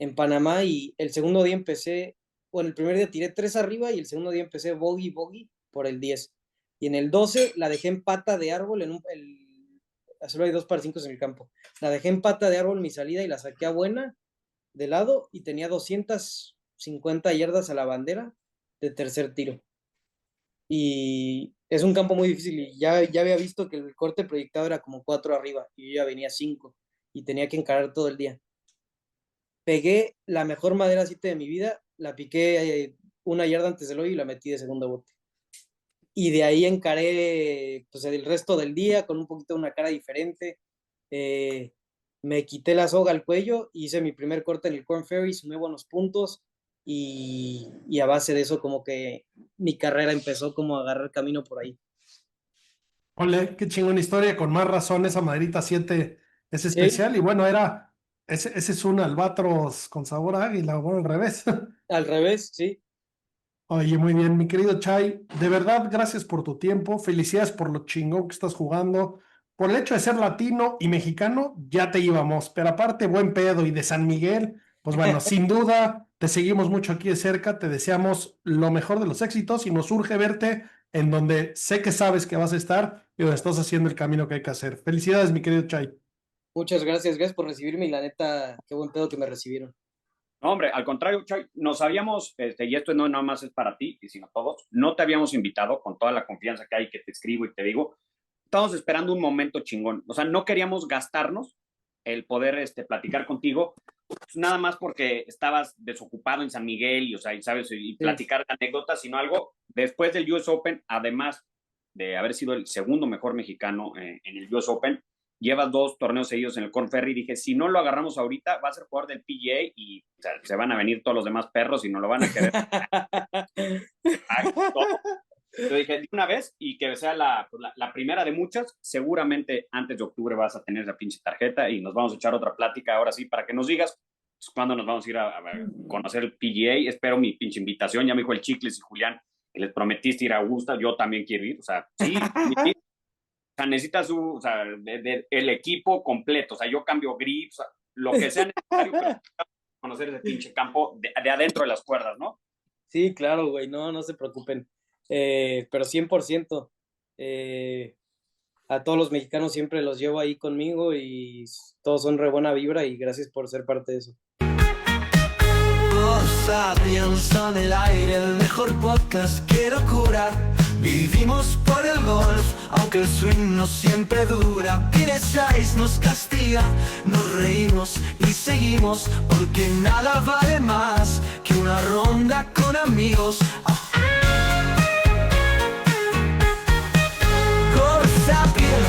en Panamá y el segundo día el primer día tiré 3 arriba y el segundo día empecé bogey por el 10. Y en el 12 la dejé en pata de árbol, solo hay 2 par 5 en el campo. La dejé en pata de árbol mi salida y la saqué a buena de lado y tenía 250 yardas a la bandera de tercer tiro. Y es un campo muy difícil y ya había visto que el corte proyectado era como 4 arriba y yo ya venía 5 y tenía que encarar todo el día. Pegué la mejor madera 7 de mi vida, la piqué 1 yarda antes del hoyo y la metí de segundo bote. Y de ahí encaré pues, el resto del día con un poquito de una cara diferente. Me quité la soga al cuello, hice mi primer corte en el Corn Ferry, sumé buenos puntos y a base de eso como que mi carrera empezó como a agarrar camino por ahí. Ole, qué chingona historia, con más razón esa maderita 7 es Sí, especial y bueno, ese es un albatros con sabor a águila, bueno, al revés. al revés, sí. Oye, muy bien, mi querido Chay, de verdad, gracias por tu tiempo, felicidades por lo chingón que estás jugando, por el hecho de ser latino y mexicano, ya te íbamos, pero aparte, buen pedo y de San Miguel, pues bueno, sin duda, te seguimos mucho aquí de cerca, te deseamos lo mejor de los éxitos y nos urge verte en donde sé que sabes que vas a estar y donde estás haciendo el camino que hay que hacer. Felicidades, mi querido Chay. Muchas gracias por recibirme y la neta, qué buen pedo que me recibieron. No, hombre, al contrario, Chay, nos habíamos, y esto no nada más es para ti, sino todos, no te habíamos invitado con toda la confianza que hay, que te escribo y te digo, estamos esperando un momento chingón, o sea, no queríamos gastarnos el poder platicar contigo, pues, nada más porque estabas desocupado en San Miguel y, o sea, y sabes, y platicar anécdotas, sino algo, después del US Open, además de haber sido el segundo mejor mexicano en el US Open, llevas 2 torneos seguidos en el Corn Ferry. Dije, si no lo agarramos ahorita, va a ser jugador del PGA y o sea, se van a venir todos los demás perros y no lo van a querer. Yo dije, de una vez y que sea la primera de muchas. Seguramente antes de octubre vas a tener esa pinche tarjeta y nos vamos a echar otra plática ahora sí para que nos digas pues, cuándo nos vamos a ir a conocer el PGA. Espero mi pinche invitación. Ya me dijo el Chicles y Julián que les prometiste ir a Augusta. Yo también quiero ir. O sea, sí. O sea, necesitas el equipo completo. O sea, yo cambio grips, o sea, lo que sea necesario para conocer ese pinche campo de adentro de las cuerdas, ¿no? Sí, claro, güey, no se preocupen. Pero 100%. A todos los mexicanos siempre los llevo ahí conmigo y todos son re buena vibra y gracias por ser parte de eso. Sapiens en el aire, el mejor podcast quiero curar. Vivimos por el golf, aunque el swing no siempre dura. Pines nos castiga, nos reímos y seguimos, porque nada vale más que una ronda con amigos. Golf Sapiens.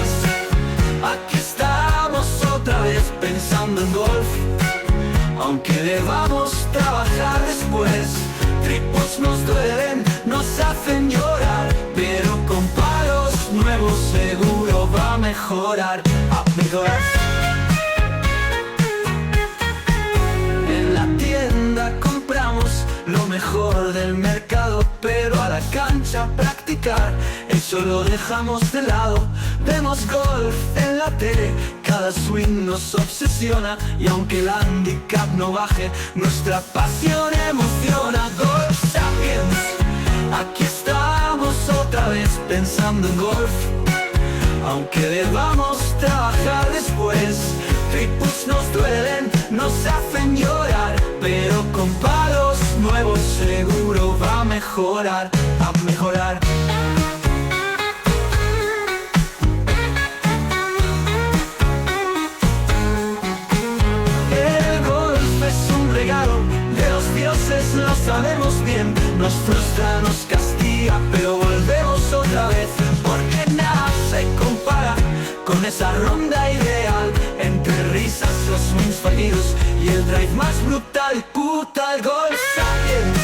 pensando en golf, aunque debamos trabajar después. Triples nos duelen, nos hacen llorar, pero con palos nuevos seguro va a mejorar, En la tienda compramos lo mejor del mercado, pero a la cancha practicar, eso lo dejamos de lado. Vemos golf en la tele, cada swing nos obsesiona, y aunque el handicap no baje, nuestra pasión emociona. Golf Sapiens, aquí estamos otra vez pensando en golf, aunque debamos trabajar después. Triples nos duelen, nos hacen llorar, pero con palos nuevos seguro va a mejorar, El golf es un regalo de los dioses, lo sabemos bien. Nos frustra, nos castiga, pero volvemos otra vez, porque nada se compara con esa ronda ideal, entre risas, los swings fallidos y el drive más brutal. Puta, el Golf Sapiens,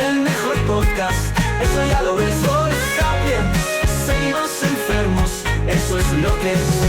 el mejor podcast, eso ya lo ves. Golf Sapiens, seguimos enfermos, eso es lo que es.